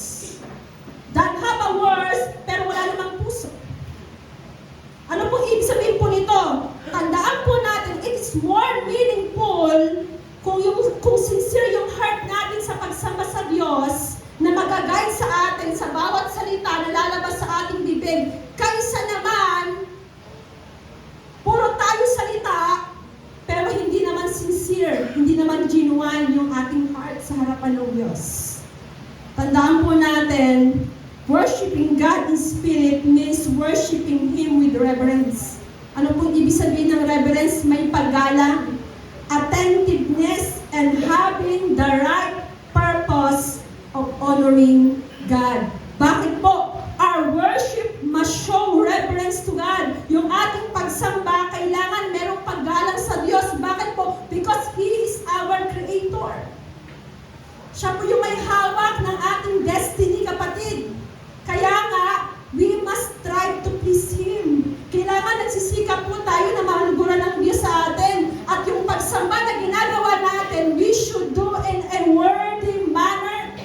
than have a words pero wala namang puso. Ano po ibig sabihin po nito? Tandaan po natin, it is more meaningful kung sincere yung heart natin sa pagsamba sa Diyos na mag-guide sa atin sa bawat salita na lalabas sa ating bibig, kaysa naman puro tayo salita pero hindi naman sincere, hindi naman genuine yung ating heart sa harapan ng Diyos. Tandaan po natin, worshiping God in spirit means worshiping Him with reverence. Ano pong ibig sabihin ng reverence? May paggalang, attentiveness, and having the right purpose of honoring God. Bakit po? Our worship must show reverence to God. Yung ating pagsamba, kailangan merong paggalang sa Diyos. Bakit po? Because He is our Creator. Siya po yung may hawak ng ating destiny, kapatid. Kaya nga, we must strive to please Him. Kailangan nagsisikap po tayo na mahalugura ng Diyos sa atin. At yung pagsamba na ginagawa natin, we should do in a worthy manner.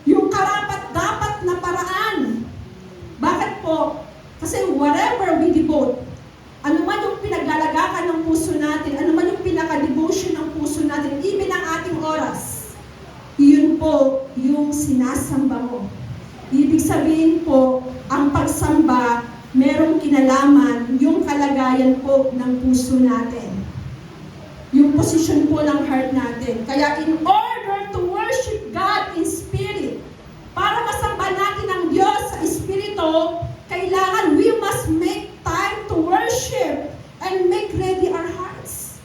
Yung karapat-dapat na paraan. Bakit po? Kasi whatever we devote, ano man yung pinaglalagakan ng puso natin, ano man yung pinaka-devotion ng puso natin, even ang ating oras, yun po yung sinasamba mo. Ibig sabihin po, ang pagsamba, merong kinalaman yung kalagayan po ng puso natin. Yung posisyon po ng heart natin. Kaya in order to worship God in spirit, para masamba natin ang Diyos sa Espiritu, kailangan we must make time to worship and make ready our hearts.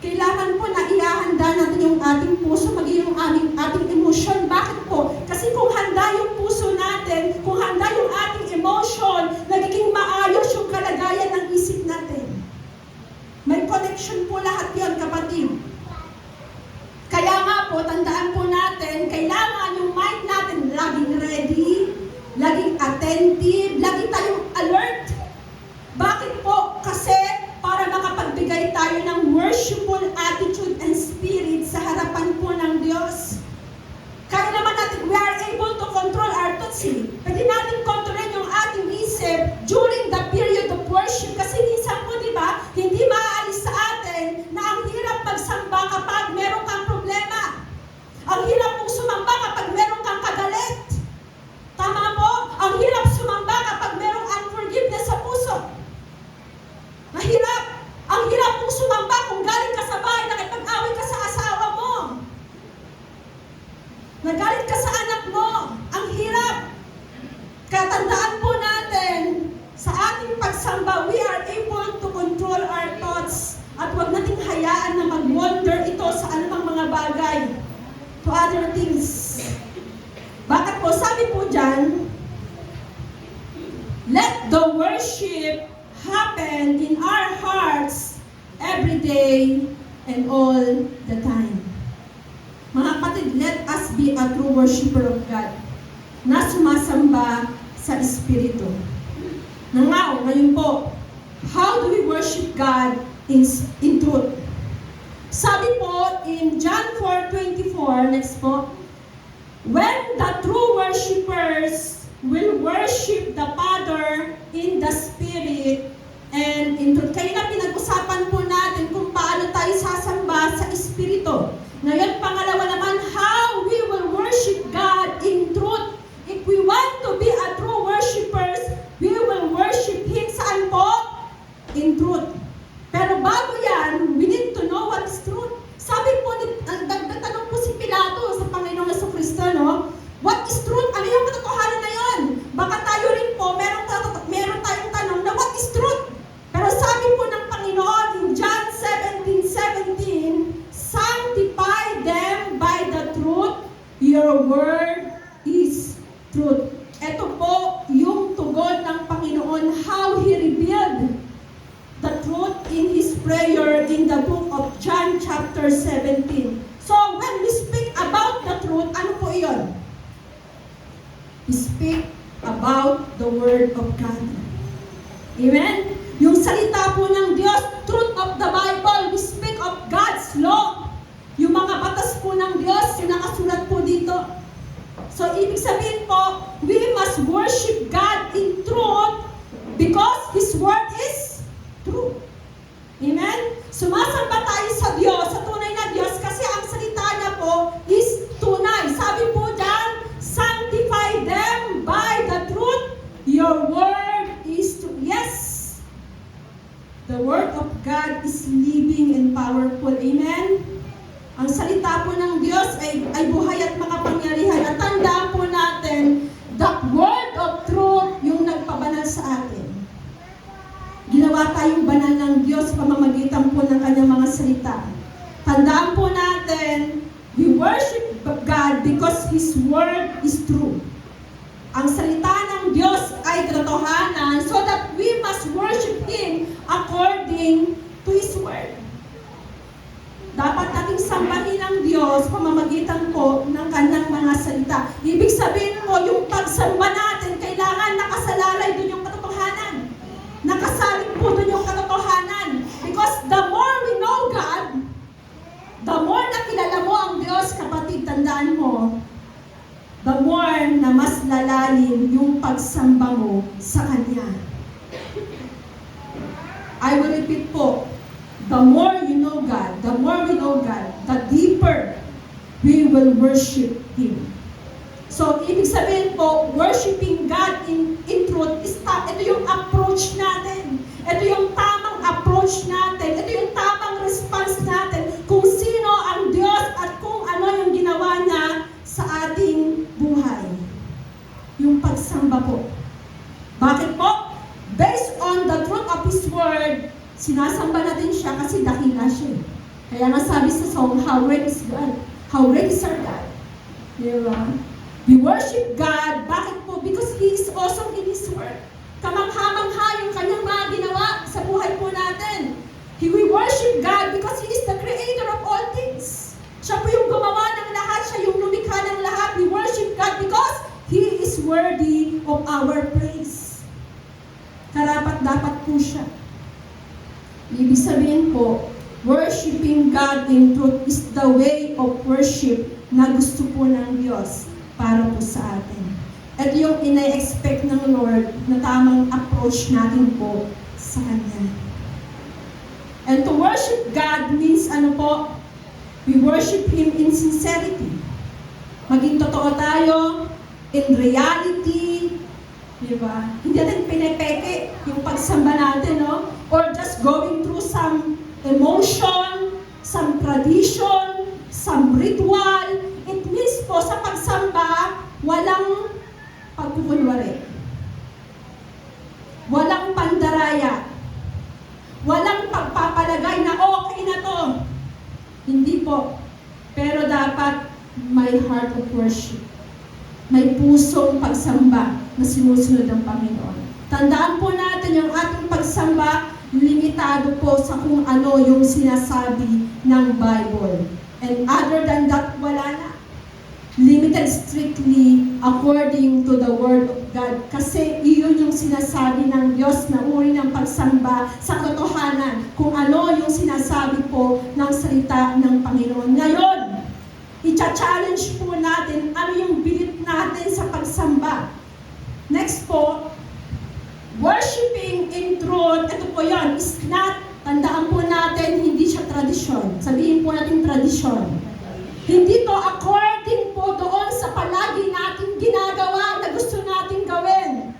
Kailangan po na ihahanda natin yung ating puso, maging yung ating emotion. Bakit po? Kasi kung handa yung puso natin, kung handa yung ating emotion, nagiging maayos yung kalagayan ng isip natin. May connection po lahat yun, kapatid. Kaya nga po, tandaan po natin, kailangan yung mind natin laging ready, laging attentive, laging tayong alert. Bakit po? Kasi para makapagbigay tayo ng worshipful attitude and spirit sa harapan po ng Diyos. Kaya naman natin, we are able to control our thoughts. Pwede natin kontrolin yung ating isip during the period of worship. Kasi minsan po, di ba, hindi maaalis sa atin na ang hirap magsamba kapag meron kang problema. Ang hirap mong sumamba kapag meron kang kagalit. Tama po? Ang hirap sumamba kapag things. Bakit po? Sabi po dyan, let the worship happen in our hearts every day and all the time. Mga kapatid, let us be a true worshiper of God na sumasamba sa Espiritu. Ngayon po, how do we worship God in truth? Sabi po in John 4:24, next po, when the true worshipers will worship the Father in the Spirit and in truth. Kaya na pinag-usapan po natin kung paano tayo sasamba sa Espiritu. Ngayon, pangalawa naman, how we will worship God in truth. If we want to be a true worshipers, we will worship Him saan po? In truth. Pero bago yan, we need to know what is truth. Sabi po, nagtatanong po si Pilato sa Panginoong Jesucristo, no? What is truth? Ano yung katotohanan na yun? Baka tayo rin po, meron tayong tanong na what is truth? Pero sabi po ng Panginoon in John 17:17, sanctify them by the truth, your word is truth. Ito po yung tugon ng Panginoon, how He revealed the truth in His prayer in the book of John chapter 17. So, when we speak about the truth, ano po iyon? We speak about the Word of God. Amen? Yung salita po ng Diyos, truth of the Bible, we speak of God's law. Yung mga batas po ng Diyos, yung nakasulat po dito. So, ibig sabihin po, we must worship God in truth because His Word is true. Amen? Sumasamba tayo sa Diyos, sa tunay na Diyos, kasi ang salita niya po is tunay. Sabi po dyan, sanctify them by the truth. Your word is true. Yes! The word of God is living and powerful. Amen? Ang salita po ng Diyos ay buhay at makapangyarihan. At tandaan po natin, that word of truth yung nagpabanal sa atin. Ginawa tayong banal ng Diyos pamamagitan po ng kanyang mga salita. Tandaan po natin, we worship God because His word is true. Ang salita ng Diyos ay katotohanan so that we must worship Him according to His word. Dapat nating sambahin ang Diyos pamamagitan po ng kanyang mga salita. Ibig sabihin po, yung pagsamba natin, kailangan nakasalalay doon yung katotohanan. Nakasaling po doon yung katotohanan. Because the more we know God, the more na kilala mo ang Diyos, kapatid, tandaan mo, the more na mas lalalim yung pagsamba mo sa Kanya. I will repeat po, the more you know God, the more we know God, the deeper we will worship Him. So, ibig sabihin po, worshiping God in truth is ito yung approach natin. Ito yung tamang approach natin. Ito yung tamang response natin kung sino ang Diyos at kung ano yung ginawa niya sa ating buhay. Yung pagsamba po. Bakit po? Based on the truth of His Word, sinasamba natin siya kasi dakila siya. Kaya nga sabi sa song, how great is God? How great is our God? Diba? We worship God. Bakit po? Because He is awesome in His Word. Kamangha-mangha yung kanyang mga ginawa sa buhay po natin. We worship God because He is the creator of all things. Siya po yung gumawa ng lahat. Siya yung lumikha ng lahat. We worship God because He is worthy of our praise. Karapat-dapat po siya. Ibig sabihin po, worshiping God in truth is the way of worship na gusto po ng Diyos para po sa atin. At yung ina-expect ng Lord na tamang approach natin po sa Kanya. And to worship God means ano po? We worship Him in sincerity. Maging totoo tayo, in reality, di ba? Hindi natin pinepeke yung pagsamba natin, no? Or just going through some emotion, some tradition, some ritual. It means po sa pagsamba, walang pagpupunwari. Walang pandaraya. Walang pagpapalagay na okay na to. Hindi po. Pero dapat may heart of worship. May pusong pagsamba na sinusunod ng Panginoon. Tandaan po natin yung ating pagsamba, limitado po sa kung ano yung sinasabi ng Bible. And other than that, wala na. Limited strictly according to the Word of God. Kasi iyon yung sinasabi ng Diyos na uri ng pagsamba sa katotohanan. Kung ano yung sinasabi po ng salita ng Panginoon. Ngayon, i-challenge po natin ano yung bilip natin sa pagsamba. Next po, worshiping in truth, ito po yun, is not, tandaan po natin, hindi siya tradisyon. Sabihin po natin tradisyon. Hindi to according po doon sa palagi nating ginagawa na gusto nating gawin.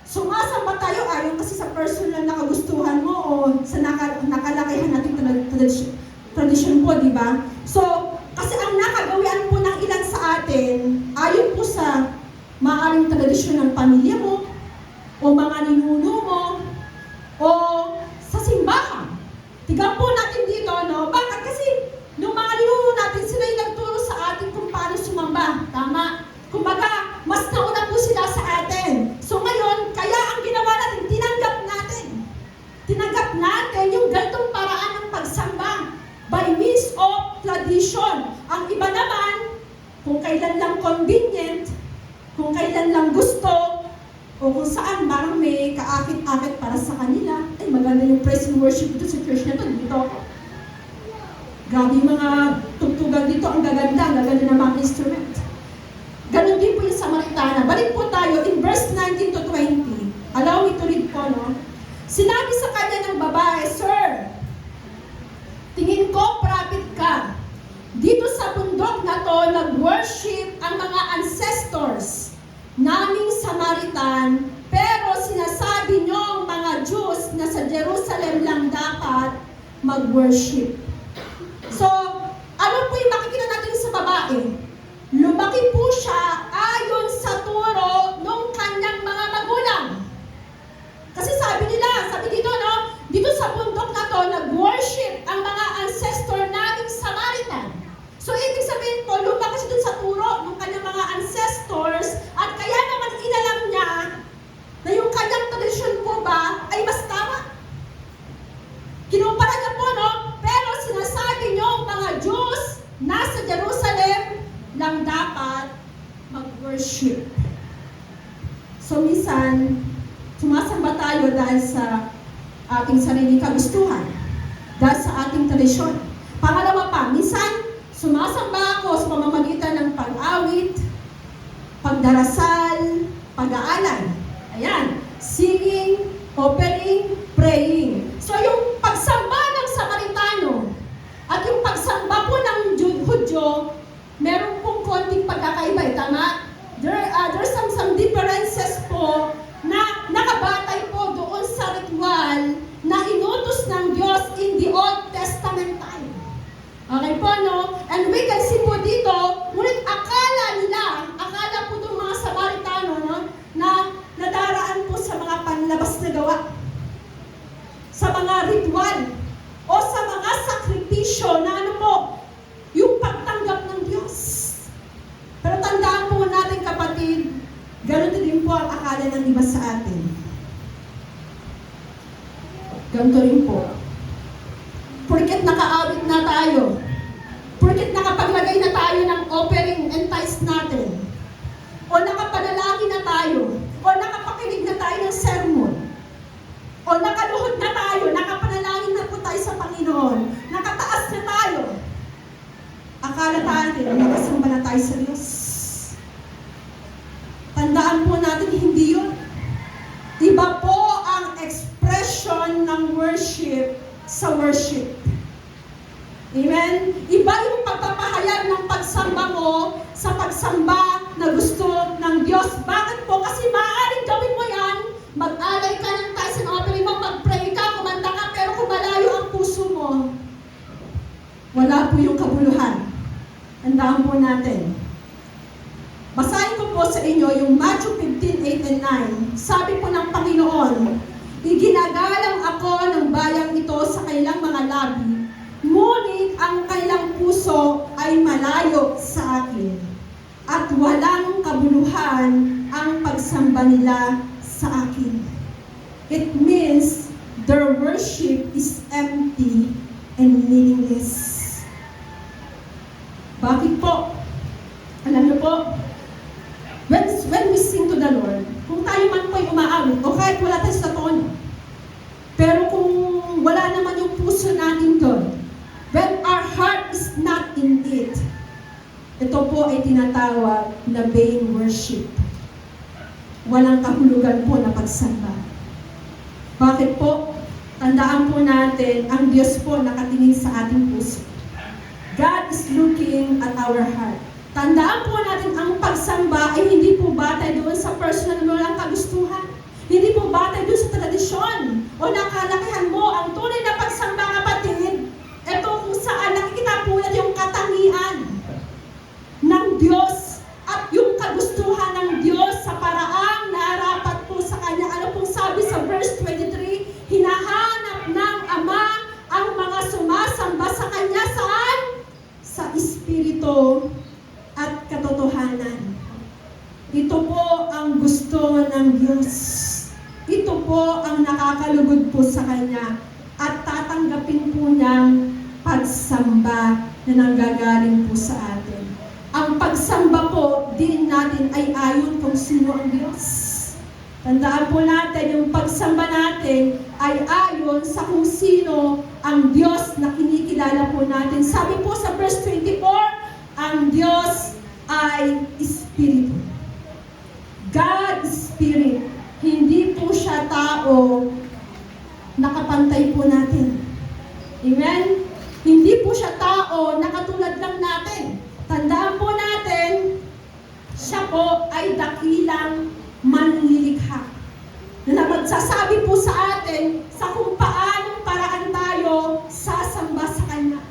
Sumasamba tayo ayon kasi sa personal na kagustuhan mo o sa nakalakihan nating tradisyon po, di ba? So, kasi ang nakagawian po ng ilan sa atin, ayon po sa maaaring tradisyon ng pamilya mo, o mga ninuno mo, o sa simbahan. Tignan po natin dito, no? Bakit? Kasi nung mga ninuno natin, sila yung nagturo sa atin kung paano sumamba. Tama? Kumbaga, mas nauna po sila sa atin. So ngayon, kaya ang ginawa natin, tinanggap natin. Tinanggap natin yung ganitong paraan ng pagsamba by means of tradition. Ang iba naman, kung kailan lang convenient, kung kailan lang gusto, o kung saan parang may kaakit-akit para sa kanila, ay maganda yung praise and worship dito sa church na ito, dito ako. Grabe yung mga tugtugan dito, ang gaganda ng mga instrument. Ganon din po yung Samaritana. Balik po tayo in verse 19 to 20. Allow me to read po, no? Sinabi sa kanya ng babae, Sir, tingin ko prophet ka. Dito sa bundok na to, nag-worship ang mga ancestors naming Samaritan, pero sinasabi niyo mga Jews na sa Jerusalem lang dapat mag-worship. So, ano po yung makikita natin sa babae? Lumaki po siya ayon sa turo ng kanyang mga magulang. Kasi sabi dito, no? Dito sa bundok na to, nag-worship ang mga ancestor naming Samaritan. So, ibig sabihin po, lumaki siya dun sa turo ng kanyang mga ancestors at kaya naman inalam niya na yung kanyang tradisyon po ba ay mas tama. Kinumpara niya po, no? Pero sinasabi niyo mga Jews nasa Jerusalem lang dapat mag-worship. So, minsan, sumasamba tayo dahil sa ating sariling kagustuhan, dahil sa ating tradisyon. Pangalawa pa, minsan, sumasamba ako sa pamamagitan ng pag-awit, pagdarasal, pag-aalay. Ayan, singing, offering, praying. So yung pagsamba ng Samaritano at yung pagsamba po ng Hudyo, meron pong konting pagkakaiba, tama? There's some differences po na nakabatay po doon sa ritual na inutos ng Diyos in the Old Testament time. Okay po, no? And we can see po dito, ngunit akala po itong mga Samaritano, no? Na nadaraan po sa mga panlabas na gawa, sa mga ritual, o sa mga sakripisyo na ano po, yung pagtanggap ng Diyos. Pero tandaan po natin, kapatid, ganun din po ang akala ng iba sa atin. Ganito rin po. Porket nakaawit na tayo, porket nakapaglagay na tayo ng offering and tithes natin, o nakapanalangin na tayo, o nakapakinig na tayo ng sermon, o nakaluhod na tayo, nakapanalangin na po tayo sa Panginoon, nakataas na tayo, akala natin, nakasamba na tayo sa Diyos. Tandaan po natin, hindi yun. Iba po ang expression ng worship sa worship. Amen? Iba yung pagpapahayag ng pagsamba mo sa pagsamba na gusto ng Diyos. Bakit po? Kasi maaaring gawin mo yan, mag-alay ka ng tithes and offering mo, mag-pray ka, kumanta ka, pero kung malayo ang puso mo, wala po yung kabuluhan. Tandaan po natin. Basahin ko po sa inyo yung Matthew 15:8 and 9. Sabi po ng Panginoon, iginagalang ako ng bayang ito sa kailang mga labi, ngunit ang kailang puso ay malayo sa akin at walang kabuluhan ang pagsamba nila sa akin. It means their worship is empty and meaningless. Bakit po? Alam niyo po, when we sing to the Lord, kung tayo man po'y umaawit, o kahit wala tayo sa tono, pero kung wala naman yung puso natin doon, when our heart is not in it, ito po ay tinatawag na vain worship. Walang kahulugan po na pagsamba. Bakit po? Tandaan po natin, ang Diyos po nakatingin sa ating puso. God is looking at our heart. Tandaan po natin, ang pagsamba ay hindi po batay doon sa personal mo lang kagustuhan. Hindi po batay doon sa tradisyon o nakalakihan mo. Ang tunay na pagsamba, kapatid, ito kung saan nakikita po natin yung katangian ng Diyos at yung kagustuhan ng Diyos sa paraang naarapat po sa Kanya. Ano pong sabi sa verse 23? Hinahanap ng Ama ang mga sumasamba sa Kanya saan? Sa Espiritu at katotohanan. Ito po ang gusto ng Diyos. Ito po ang nakakalugod po sa Kanya at tatanggapin po niyang pagsamba na nanggagaling po sa atin. Ang pagsamba po din natin ay ayon kung sino ang Diyos. Tandaan po natin, yung pagsamba natin ay ayon sa kung sino ang Diyos na kinikilala po natin. Sabi po sa verse 24, ang Diyos ay Espiritu. God is Spirit. Hindi po siya tao, nakapantay po natin. Amen? Hindi po siya tao na katulad lang natin. Tandaan po natin, siya po ay dakilang manlilikha. Na magsasabi po sa atin sa kung paanong paraan tayo sasamba sa Kanya.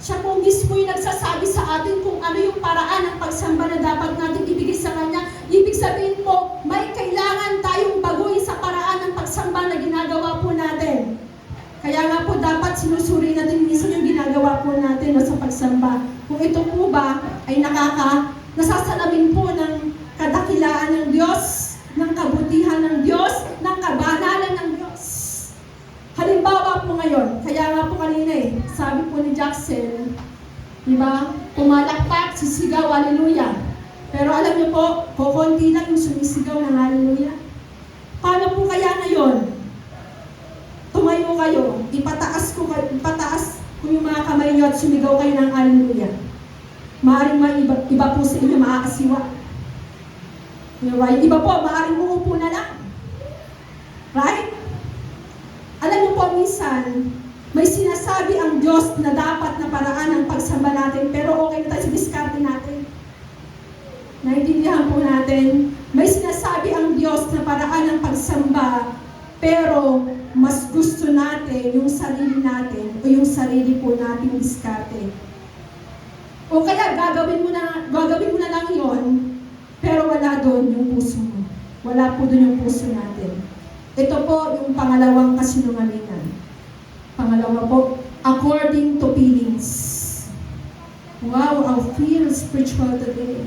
Siya po mismo yung nagsasabi sa atin kung ano yung paraan ng pagsamba na dapat natin ibigay sa Kanya. Ibig sabihin po, may kailangan tayong baguhin sa paraan ng pagsamba na ginagawa po natin. Kaya nga po dapat sinusuri natin minsan yung ginagawa po natin sa pagsamba. Kung ito po ba ay nasasalamin po ng kadakilaan ng Diyos, ng kabutihan ng Diyos, ng kabanalan ng Diyos. Halimbawa po ngayon, kaya nga po kanina sabi po ni Jackson, di ba, pumalakpak, sisigaw, hallelujah. Pero alam niyo po, kukunti lang yung sumisigaw ng hallelujah. Paano po kaya ngayon? Tumayo kayo, ipataas ko yung mga kamay niyo at sumigaw kayo ng hallelujah. Maaring may iba po sa inyo maakasiwa. Yung iba po, maaring uupo na lang. Right? Alam niyo po, minsan, may sinasabi ang Diyos na dapat na paraan ng pagsamba natin, pero okay na tayo sa diskarte natin. Naintindihan po natin, may sinasabi ang Diyos na paraan ng pagsamba, pero mas gusto natin yung sarili natin o yung sarili po nating diskarte. O kaya gagawin mo na lang yon, pero wala doon yung puso mo. Wala po doon yung puso natin. Ito po yung pangalawang kasinungalingan. Pangalawa po, according to feelings. Wow, I feel spiritual today.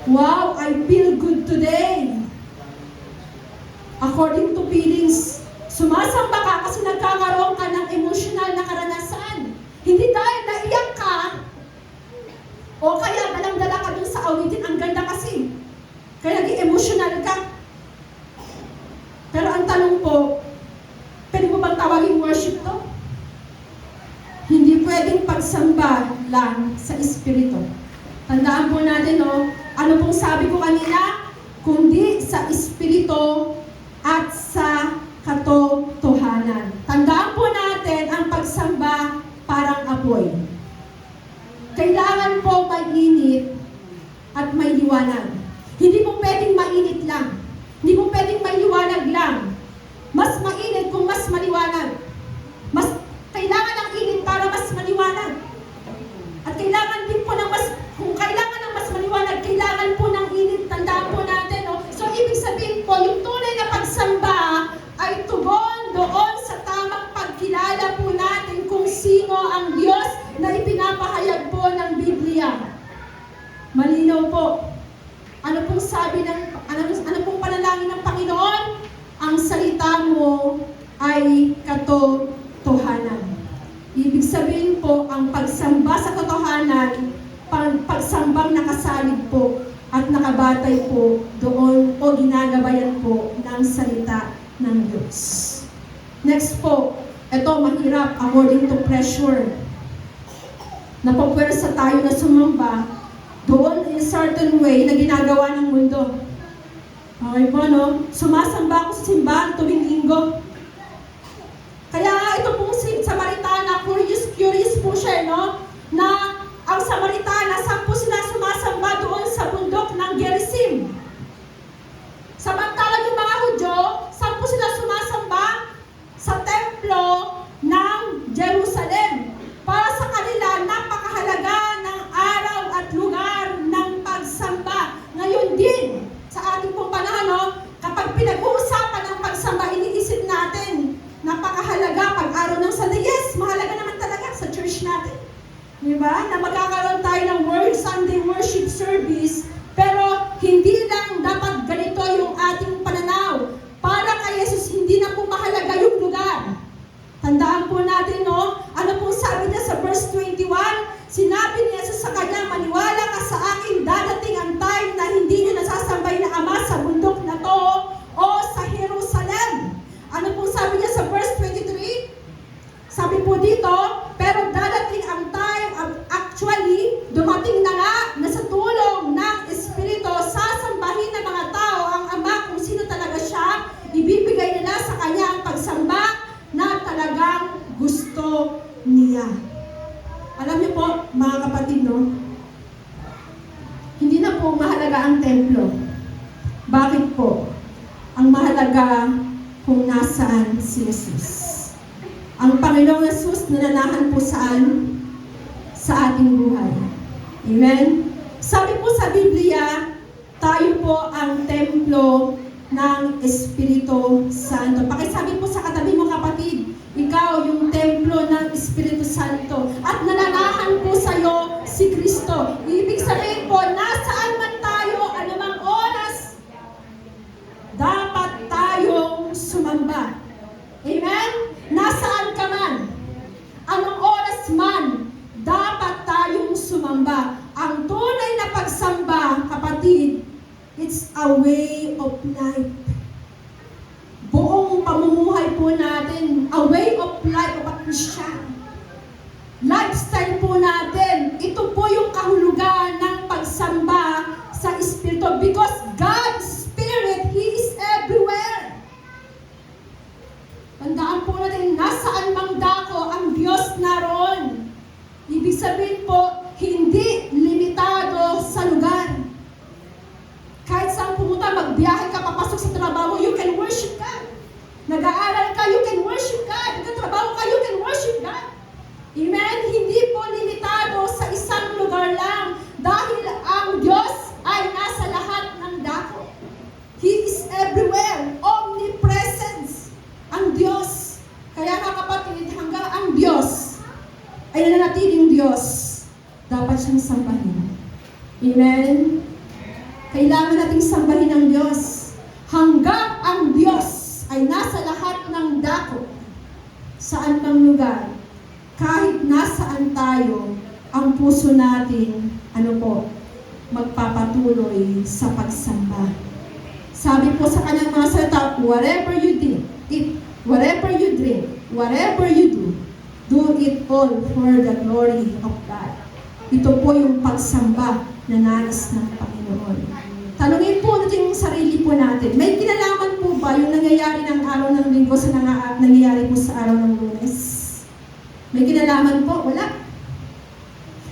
Wow, I feel good today. According to feelings. Sumasamba ka kasi nagkakaroon ka ng emotional na karanasan. Hindi dahil naiyak ka, o kaya dalang-dala ka dun sa awitin, ang ganda kasi. Kaya naging emotional ka. Pero ang tanong po, pwede mo bang tawagin worship to? Hindi pwedeng pagsamba lang sa Espiritu. Tandaan po natin, ano pong sabi ko kanina? Kundi sa Espiritu at sa katotohanan. Tandaan po natin ang pagsamba parang apoy. Kailangan po mainit at may liwanag. Hindi po pwedeng mainit lang. Hindi po pwedeng may liwanag lang. Mas mainit kung mas maliwanag. Kailangan ng init para mas maliwanag. At kailangan din po kung kailangan ng mas maliwanag, kailangan po ng init. Tandaan po natin, So, ibig sabihin, mo ay katotohanan. Ibig sabihin po, ang pagsamba sa katotohanan, pagsambang nakasalig po at nakabatay po doon o ginagabayan po ng salita ng Diyos. Next po, ito mahirap according to pressure. Napapwersa tayo na sumamba doon in a certain way na ginagawa ng mundo. Okay po, no? Sumasamba ako sa simbahan tuwing linggo. Kaya nga ito pong si Samaritana, curious po siya, no? Na ang Samaritana, saan po sila sumasamba doon sa bundok ng Gerizim? Samantalang yung mga Hudyo, saan po sila sumasamba? Sa templo ng Jerusalem. Para sa kanila, napakahalaga ng araw at lugar ng pagsamba. Ngayon din, sa ating pong panahon, no? Kapag pinag-uusapan ng pagsamba, iniisip natin, napakahalaga pag araw ng Sunday. Yes, mahalaga naman talaga sa church natin. Diba? Na magkakaroon tayo ng Sunday worship service, pero hindi lang dapat ganito yung ating pananaw. Para kay Jesus, hindi na po mahalaga yung lugar. Tandaan po natin, no? Ano pong sabi niya sa verse 21? Sinabi ni Jesus sa kanya, maniwala ka sa akin, dadating ang time na hindi niyo nasasambay na Ama sa bundok na to o sa Jerusalem. Ano pong sabi niya sa verse 23? Sabi po dito, pero dadating ang time, actually, dumating na nga na sa tulong ng Espiritu, sasambahin ng mga tao ang Ama kung sino talaga siya, ibibigay nila sa kanya ang pagsamba na talagang gusto niya. Alam niyo po, mga kapatid, no? Hindi na po mahalaga ang templo. Bakit po? Ang mahalaga kung nasaan si Jesus. Ang Panginoong Jesus nananahan po saan? Sa ating buhay. Amen? Sabi po sa Biblia, tayo po ang templo ng Espiritu Santo. Pakisabi po sa katabi mo, kapatid, ikaw yung templo ng Espiritu Santo. At nananahan po sa'yo si Kristo. Ibig sabihin po, nasaan man tayo, anumang oras, dapat tayong sumamba. Amen? Nasaan ka man, anong oras man, dapat tayong sumamba. Ang tunay na pagsamba, kapatid, it's a way of life. Buong pamumuhay po natin, a way of life of a Christian. Lifestyle po natin, ito po yung kahulugan ng pagsamba sa Espiritu. Because God's Spirit, He is everywhere. Tandaan po natin, nasaan mang dako ang Diyos naroon. Ibig sabihin po, hindi limitado sa lugar. Kahit saan pumunta, magbiyahe ka, papasok sa trabaho, you can worship God. Nag-aaral ka, you can worship God. Nagtatrabaho ka, you can worship God. Amen? Hindi po limitado sa isang lugar lang. Dahil ang Diyos ay nasa lahat ng dako. He is everywhere. Omnipresence. Ang Diyos. Kaya nga kapatid, hanggang ang Diyos ay nananatiling Diyos, dapat siyang sambahin. Amen? Kailangan nating sambahin ang Diyos. Hanggang ang Diyos ay nasa lahat ng dako, saan mang lugar, kahit nasaan tayo, ang puso natin, magpapatuloy sa pagsamba. Sabi po sa kanyang mga salita, whatever you do, whatever you drink, whatever you do it all for the glory of God. Ito po yung pagsamba na nais ng Panginoon. Tanungin po natin yung sarili po natin. May kinalaman po ba yung nangyayari ng araw ng linggo sa nangyayari po sa araw ng Lunes? May kinalaman po? Wala.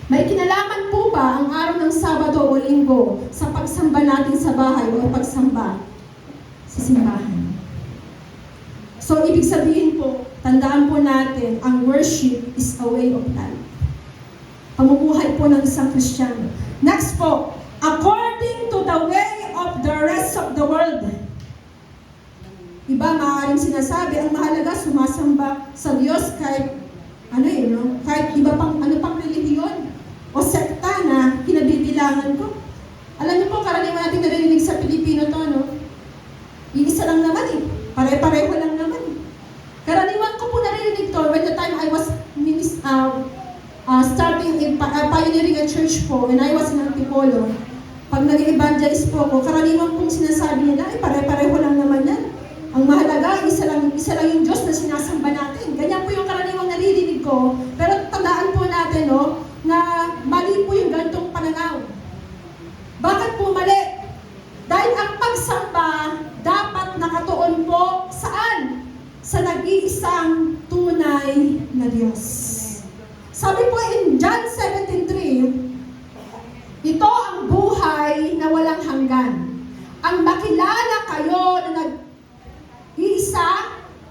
May kinalaman po ba ang araw ng Sabado o Linggo sa pagsamba natin sa bahay o pagsamba sa simbahan? So, ibig sabihin po, tandaan po natin, ang worship is a way of life. Pamumuhay po ng isang Kristiyano. Next po, according to the way of the rest of the world. Iba, maaaring sinasabi, ang mahalaga, sumasamba sa Diyos kahit, kahit iba pang, pang relihiyon o sekta na kinabibilangan ko. Alam niyo po, karaniwan natin narinig sa Pilipino to, Iisa lang naman Pare-pareho lang naman pioneering a church po, when I was in Antipolo, pag nag-evangelize po ako, karaniwan pong sinasabi nila, ay pare-pareho lang naman yan. Ang mahalaga, isa lang yung Diyos na sinasamba natin. Ganyan po yung karaniwang naririnig ko. Pero tandaan po natin, no, na mali po yung ganitong pananaw. Bakit po mali? Dahil ang pagsamba dapat nakatuon po saan? Sa nag-iisang tunay na Diyos. Sabi po in John 17:3, ito ang buhay na walang hanggan. Ang makilala kayo na nag-iisa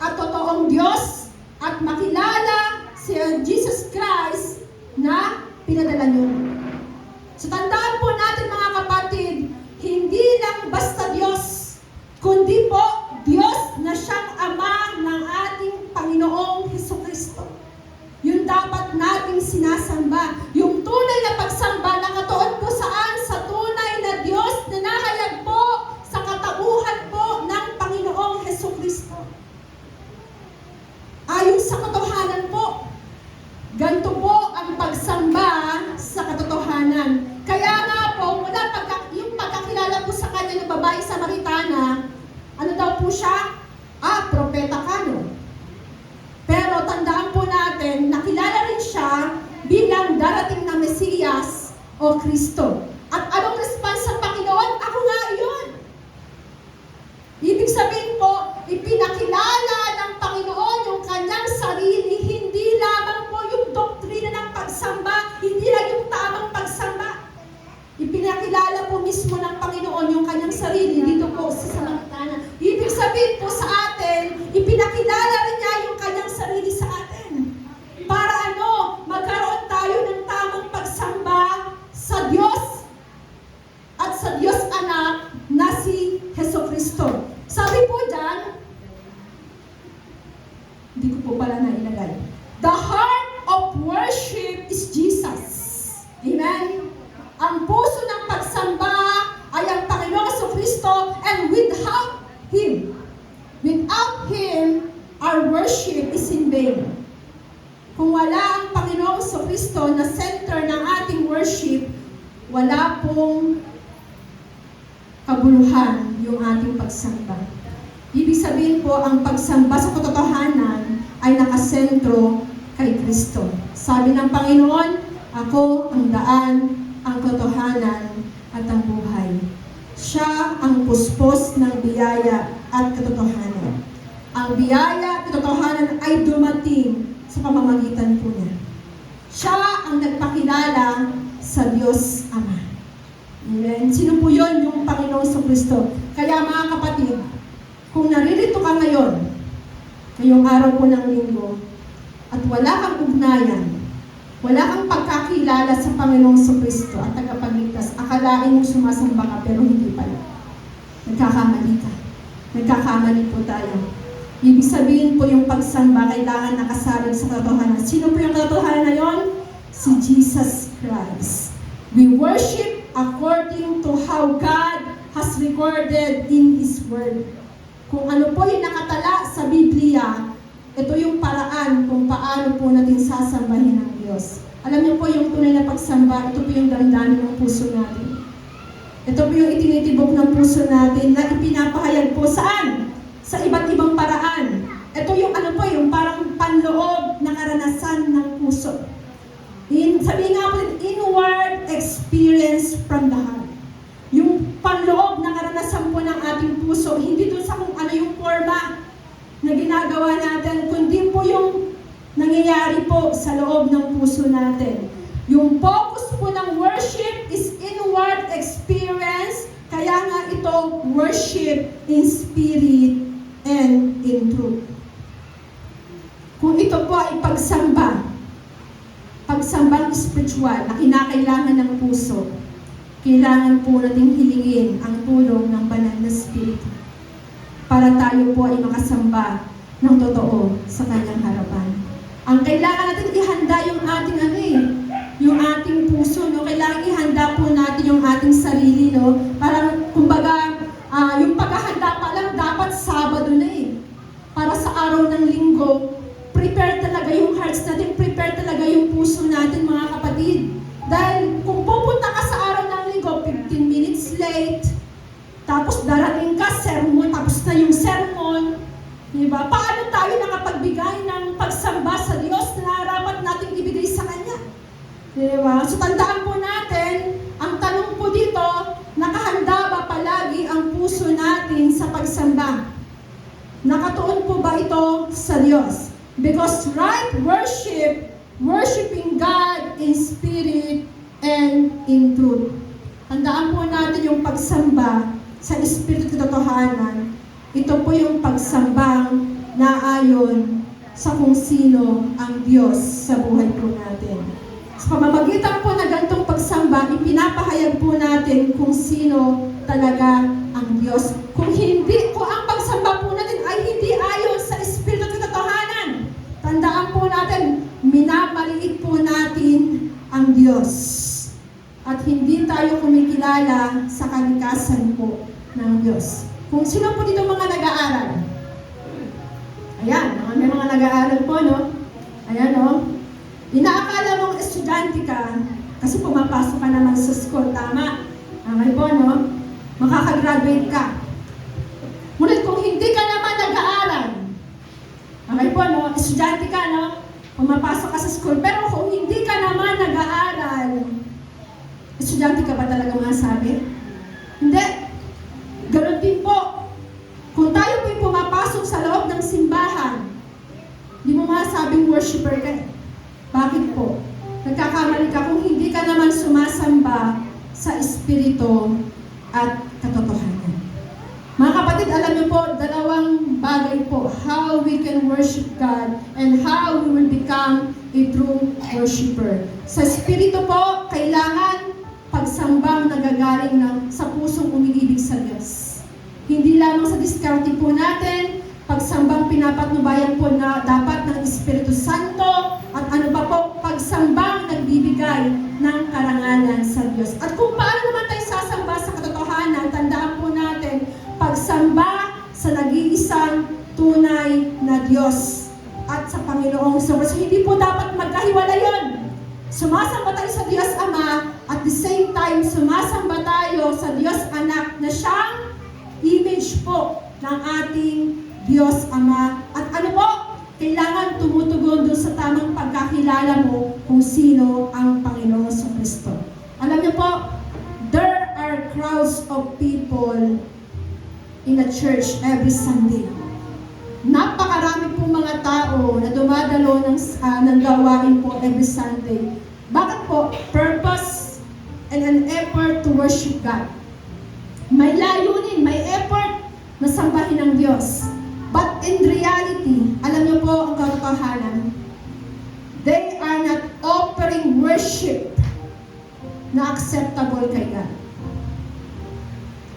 at totoong Diyos at makilala si Jesus Christ na pinadala niyo. So tandaan po natin mga kapatid, hindi lang basta Diyos, kundi po Diyos na siyang Ama ng ating Panginoong Hesukristo. Yun dapat nating sinasamba. Yung tunay na pagsamba nakatuon po saan? Sa tunay na Diyos na nahayag po sa katauhan po ng Panginoong Hesukristo. Ayon sa katotohanan po, ganito po ang pagsamba sa katotohanan. Kaya nga po, yung pagkakilala po sa kanya ng babae Samaritana, ano daw po siya? Propeta ka, no? Pero tandaan po natin, nakilala rin siya bilang darating na Mesiyas o Kristo. At anong response sa Panginoon? Ako nga yun. Ibig sabihin po, ipinakilala ng Panginoon yung kanyang sarili, hindi lamang po yung doktrina ng pagsamba, hindi lang yung tamang pagsamba. Ipinakilala po mismo ng Panginoon yung kanyang sarili dito po sa Samaritana. Ibig sabihin po sa atin, ipinakilala rin niya yung kanyang sarili sa atin. Para magkaroon tayo ng tamang pagsamba sa Diyos at sa Diyos Anak na si Hesukristo. Sabi po dyan, hindi ko po pala nailagay. The heart of worship is Jesus. Amen? Ang puso ng pagsamba ay ang Panginoong Hesukristo, and without Him, our worship is in vain. Kung wala ang Panginoong Hesukristo na center ng ating worship, wala pong kabuluhan yung ating pagsamba. Ibig sabihin po, ang pagsamba sa katotohanan ay nakasentro kay Kristo. Sabi ng Panginoon, ako ang daan, ang katotohanan at ang buhay. Siya ang puspos ng biyaya at katotohanan. Ang biyaya at katotohanan ay dumating sa pamamagitan po niya. Siya ang nagpakilala sa Diyos Ama. Amen. Sino po yun? Yung Panginoong Hesukristo. Kaya mga kapatid, kung naririto ka ngayon, ngayong araw po ng linggo, at wala kang ugnayan, wala kang pagkakilala sa Panginoong Hesukristo at tagapagligtas, akalain mo sumasamba ka pero hindi pala. Nagkakamali ka. Nagkakamali po tayo. Ibig sabihin po yung pagsamba kailangan nakasalig sa katotohanan. Sino po yung katotohanan na yon? Si Jesus Christ. We worship according to how God has recorded in His Word. Kung ano po yung nakatala sa Biblia, ito yung paraan kung paano po natin sasambahin ang Diyos. Alam niyo po yung tunay na pagsamba, ito po yung damdamin ng puso natin. Ito po yung itinitibok ng puso natin na ipinapahayag po saan? Sa iba't ibang paraan. Ito yung yung parang panloob na karanasan ng puso. Sabihin nga po, inward experience from the heart. Yung panloob na karanasan po ng ating puso, hindi dun sa kung ano yung forma na ginagawa natin, kundi po yung nangyayari po sa loob ng puso natin. Yung focus po ng worship is inward experience, kaya nga ito worship in spirit and in truth. Kung ito po ay pagsambang spiritual na kinakailangan ng puso, kailangan po nating hilingin ang tulong ng banal na Espiritu para tayo po ay makasamba ng totoo sa kanyang harapan. Ang kailangan natin ihanda yung ating yung ating puso, no? Kailangan ihanda po natin yung ating sarili, no? Parang, kumbaga, yung paghahanda pa lang dapat Sabado na para sa araw ng linggo, prepare talaga yung hearts natin, prepare talaga yung puso natin, mga kapatid. Dahil ba? Paano tayo nakapagbigay ng pagsamba sa Diyos na narapat nating ibigay sa Kanya? Di ba? So tandaan po natin, ang tanong po dito, nakahanda ba palagi ang puso natin sa pagsamba? Nakatuon po ba ito sa Diyos? Because right worship, worshiping God in spirit and in truth. Tandaan po natin yung pagsamba sa espiritu katotohanan. Ito po yung pagsambang naayon sa kung sino ang Diyos sa buhay po natin. Sa pamamagitan po na ganitong pagsamba, ipinapahayag po natin kung sino talaga ang Diyos. Kung ang pagsamba po natin ay hindi ayon sa espiritu katotohanan, tandaan po natin, minamaliit po natin ang Diyos. At hindi tayo kumikilala sa kalikasan po ng Diyos. Kung sino po dito mga nag-aaral? Ayan, may mga nag-aaral po, no? Ayan, no? Inaakala mong estudyante ka, kasi pumapasok ka naman sa school, tama? Okay po, no? Makakagraduate ka. Ngunit kung hindi ka naman nag-aaral, okay po, no? Estudyante ka, no? Pumapasok ka sa school, pero kung hindi ka naman nag-aaral, estudyante ka ba talaga masabi? Hindi. Ganon din po. Kung tayo po'y pumapasok sa loob ng simbahan, di mo masabing worshiper ka. Bakit po? Nagkakamali ka kung hindi ka naman sumasamba sa espiritu at katotohanan. Mga kapatid, alam niyo po, dalawang bagay po, how we can worship God and how we will become a true worshiper. Sa espiritu po, kailangan pagsambang nagagaling sa pusong umiibig sa Diyos. Hindi lamang sa diskarte po natin, pagsambang pinapatnubayan po na dapat ng Espiritu Santo, at ano pa po, pagsambang nagbibigay ng karangalan sa Diyos. At kung paano naman tayo sasamba sa katotohanan, tandaan po natin, pagsamba sa nag-iisang tunay na Diyos at sa Panginoong Hesus. Hindi po dapat magkahiwalay yun. Sumasamba tayo sa Diyos Ama, at the same time, sumasamba tayo sa Diyos Anak na siyang image po ng ating Diyos Ama. At ano po? Kailangan tumutugon doon sa tamang pagkakilala mo kung sino ang Panginoong Kristo. Alam niyo po, there are crowds of people in a church every Sunday. Napakarami pong mga tao na dumadalo ng gawain po every Sunday. Bakit po? Purpose and an effort to worship God. May layunin, may effort na sambahin ang Diyos. But in reality, alam niyo po ang katotohanan, they are not offering worship na acceptable kay God.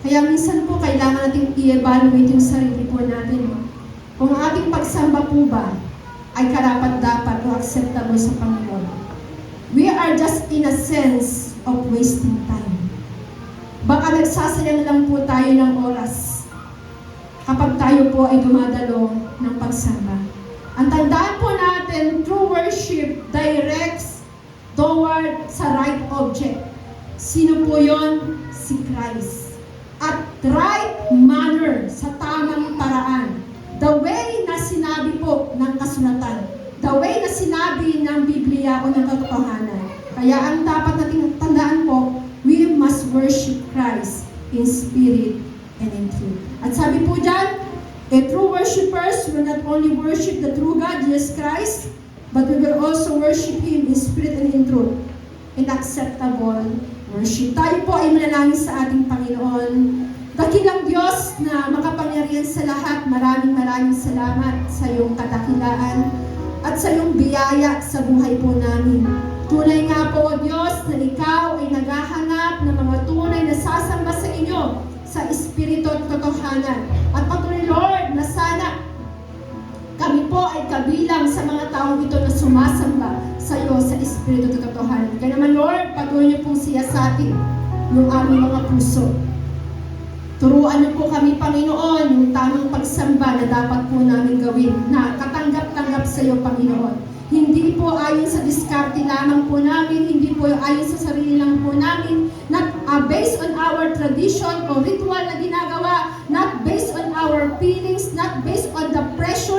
Kaya minsan po kailangan natin i-evaluate yung sarili po natin. Kung ang ating pagsamba po ba ay karapat-dapat o acceptable sa Panginoon. We are just in a sense of wasting time. Baka nagsasayang lang po tayo ng oras kapag tayo po ay dumadalo ng pagsamba. Ang tandaan po natin, true worship directs toward sa right object. Sino po yon? Si Christ. At right manner, sa tamang paraan. The way na sinabi po ng kasulatan. The way na sinabi ng Biblia o ng katotohanan. Kaya ang dapat nating tandaan po, we must worship Christ in spirit and in truth. At sabi po dyan, a true worshipers will not only worship the true God, Jesus Christ, but we will also worship Him in spirit and in truth, in acceptable worship. Tayo po ay manalangin sa ating Panginoon. Dakilang Diyos na makapangyarihan sa lahat, maraming salamat sa iyong kadakilaan at sa iyong biyaya sa buhay po namin. Tunay nga po, O Diyos, na Ikaw ay naghahanap ng mga tunay na sasamba sa inyo sa espiritu at katotohanan. At patuloy, Lord, na sana kami po ay kabilang sa mga taong ito na sumasamba sa iyo sa espiritu at katotohanan. Kaya naman, Lord, patuloy niyo pong siyasatin yung aming mga puso. Turuan niyo po kami, Panginoon, yung tamang pagsamba na dapat po namin gawin, na katanggap-tanggap sa iyo, Panginoon. Hindi po ayon sa diskarte lamang po namin, hindi po ayon sa sarili lang po namin, not based on our tradition o ritual na ginagawa, not based on our feelings, not based on the pressure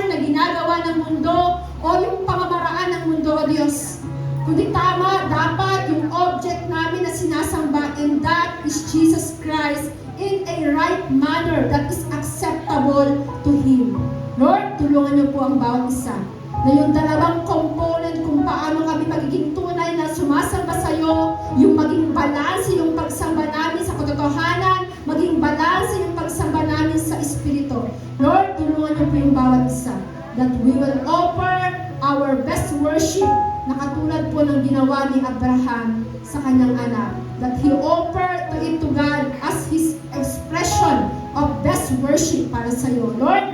ginagawa ng mundo o yung pamamaraan ng mundo, O Diyos. Kundi tama, dapat yung object namin na sinasamba, and that is Jesus Christ in a right manner that is acceptable to Him. Lord, tulungan niyo po ang bawat isa na yung dalawang component kung paano kami magiging tunay na sumasamba sa iyo, yung maging balanse yung pagsamba namin sa katotohanan, maging balanse yung pagsamba namin sa Espiritu. Lord, tulungan niyo po yung bawat isa that we will offer our best worship na katulad po ng ginawa ni Abraham sa kanyang anak. That he offered it to God as his expression of best worship para sa iyo. Lord,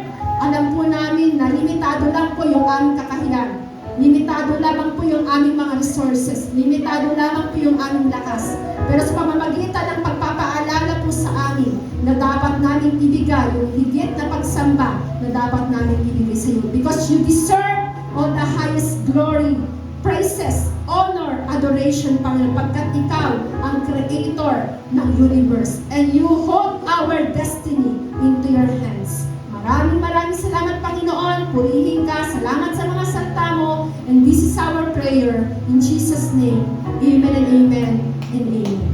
alam po namin na limitado lang po yung aming kakahiyan. Limitado lamang po yung aming mga resources. Limitado lamang po yung aming lakas. Pero sa pamamagitan ng pagpapaalala po sa amin na dapat namin ibigay yung higit na pagsamba na dapat namin ibigay sa iyo. Because you deserve all the highest glory, praises, honor, adoration, Panginoon, pagkat ikaw ang creator ng universe and you hold our destiny into your hands. Maraming salamat, Panginoon. Purihin ka. Salamat sa mga salita mo. And this is our prayer in Jesus' name. Amen and amen and amen.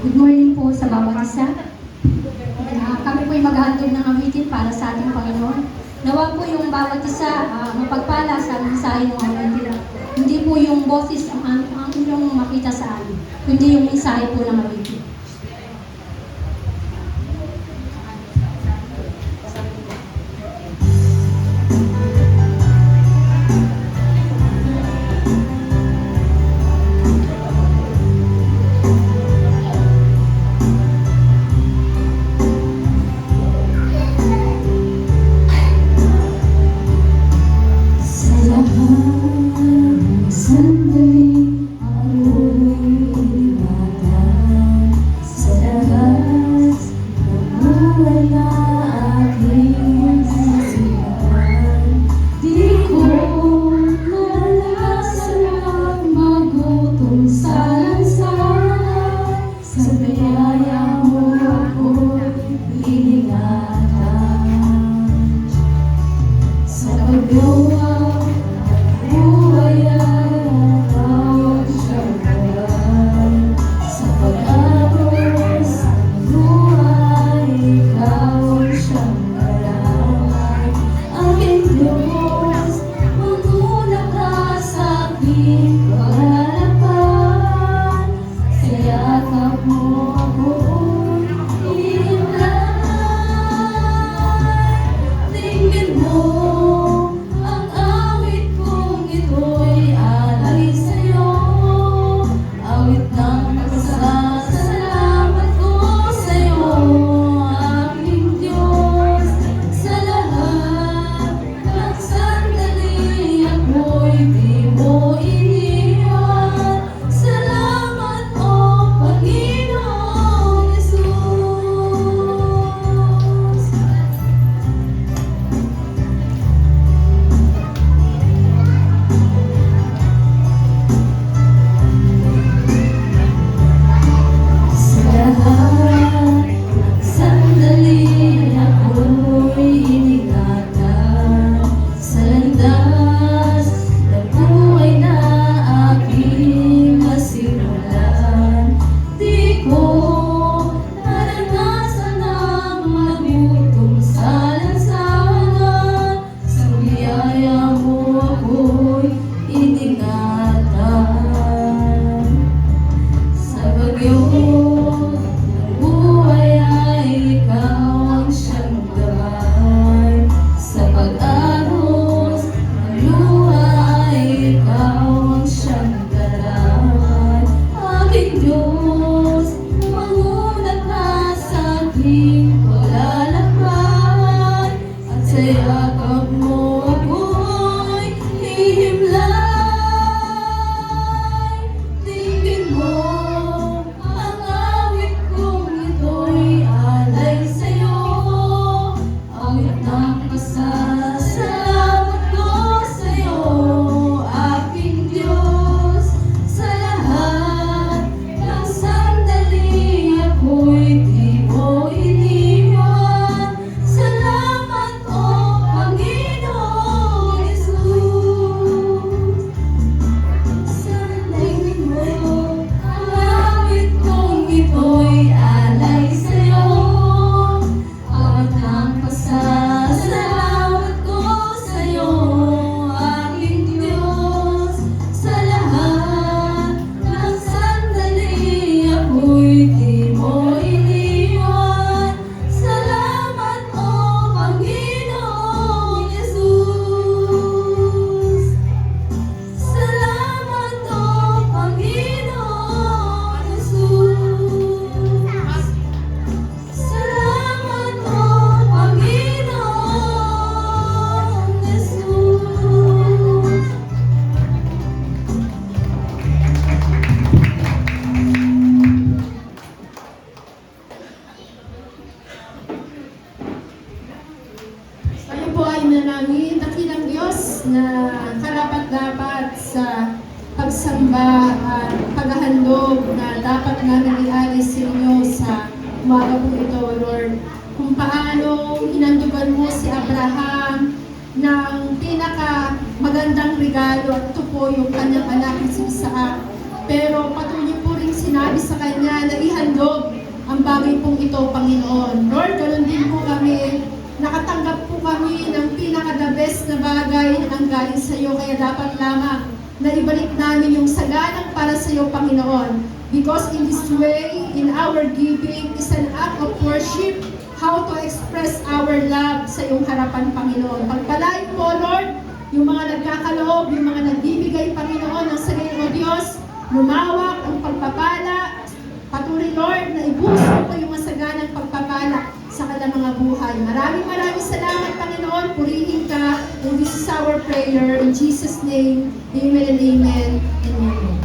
Good morning po sa bawat isa. Kami po ay maghahandog ng awitin para sa ating Panginoon. Nawa po yung bawat isa mapagpala sa mensahe ng awitin. Hindi po yung boses ang inyong makita sa amin, kundi yung mensahe po ng awitin. Sa sa yakap mo ako'y hihimlay. Tingin mo ang awit kong ito'y alay sa'yo. Awit ng pasasalamat ko sa'yo, aking Diyos. Sa lahat ng sandali ako'y di mo iniwan. Salamat, O Panginoong Yesus. Sa tingin mo, ang awit kong ito'y alay sa'yo. Awit ng pasasalamat ko sa'yo, aking Diyos. Sa lahat ng sandali ako'y di mo iniwan. Salamat, O Panginoong Yesus. Salamat, O Panginoong Yesus. Salamat, O Panginoong Yesus. Tayo po ay manalangin, dakilang Diyos na karapat-dapat sa pagsamba at paghahandog na dapat namin ialis sa inyo sa umaga po ito, Lord. Kung paano hinandugan mo si Abraham ng pinaka magandang regalo at ito po yung kanyang anak na si Isaac. Pero patuloy po rin sinabi sa kanya na ihandog ang bagay pong ito, Panginoon. Lord, ganoon din po kami. Nakatanggap po kami ng pinaka-the best na bagay na galing sa iyo. Kaya dapat lamang na ibalik namin yung saganang para sa iyo, Panginoon. Because in this way, in our giving, is an act of worship, how to express our love sa iyong harapan, Panginoon. Pagpalain po, Lord, yung mga nagkakaloob, yung mga nagbibigay, Panginoon, ng sa o Diyos, lumawak ang pagpapala. Patuloy, Lord, na ibuso po yung masaganang pagpapala sa kanilang mga buhay. Maraming salamat, Panginoon. Purihin ka. And this is our prayer. In Jesus' name, amen and amen and amen.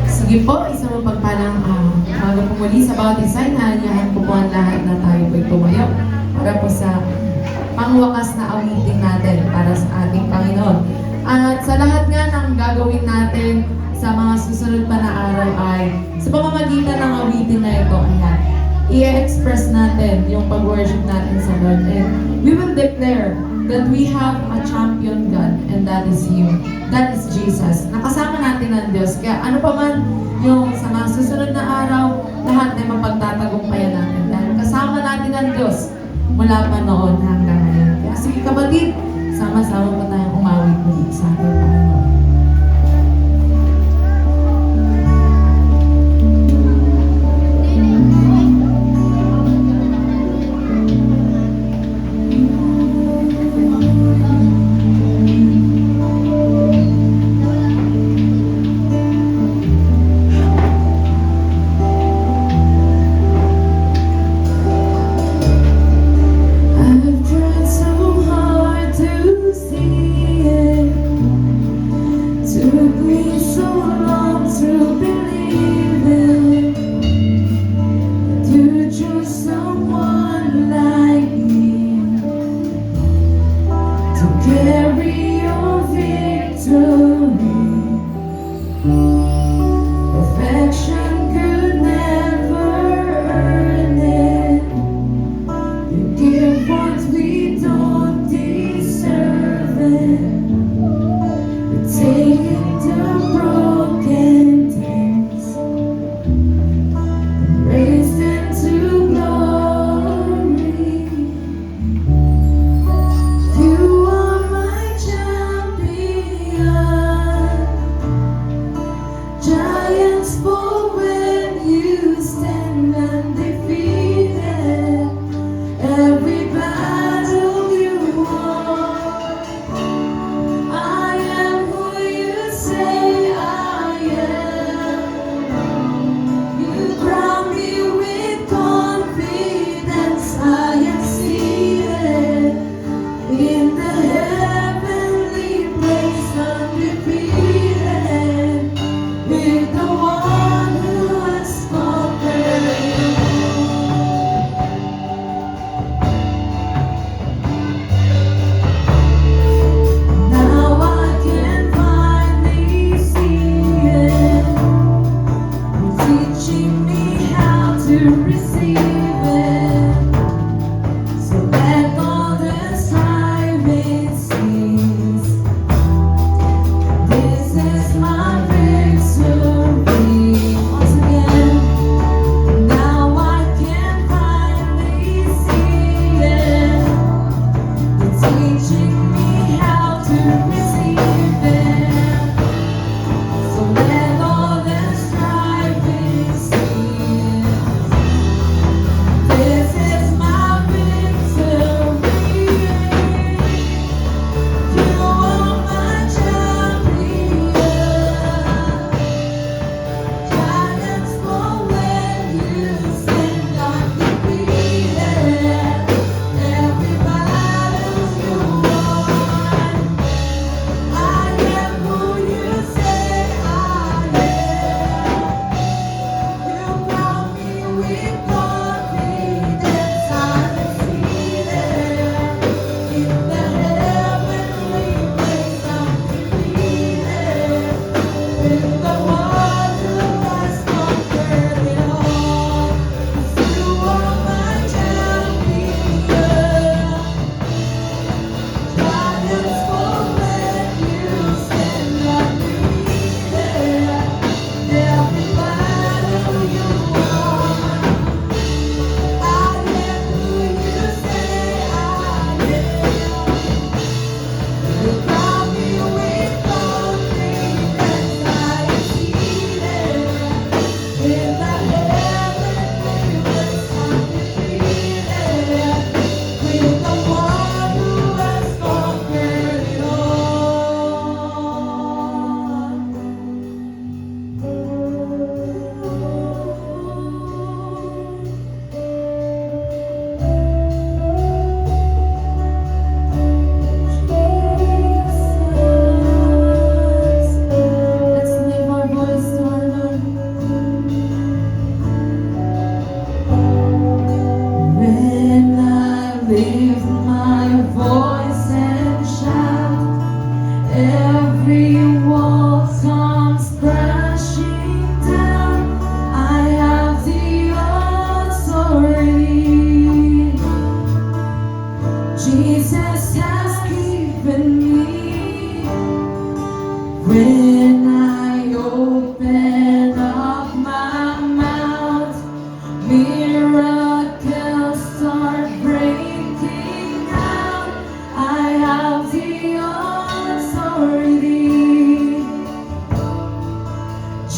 Sige po, isang mapagpalang umaga po muli sa bawat isa. Inaanyahan ko po ang lahat na tayo po'y tumayo para po sa pangwakas na awitin natin para sa ating Panginoon. At sa lahat nga ng gagawin natin sa mga susunod pa na araw ay sa pamamagitan ng awitin na ito, ayan, i-express natin yung pag-worship natin sa Lord. And we will declare that we have a champion God, and that is Him. That is Jesus. Nakasama natin ang Diyos. Kaya ano pa man yung sa mga susunod na araw, lahat ay mapagtatagumpayan natin. Dahil kasama natin ang Diyos mula pa noon hanggang ngayon. Kaya sige kapatid, sama-sama pa tayong umawit muli sa ating Panginoon. I've tried so hard to see it. Took me so long to believe it. To choose someone like me to carry your victory. Perfection could never earn it. You give what we don't deserve it. You take the broken things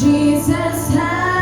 Jesus has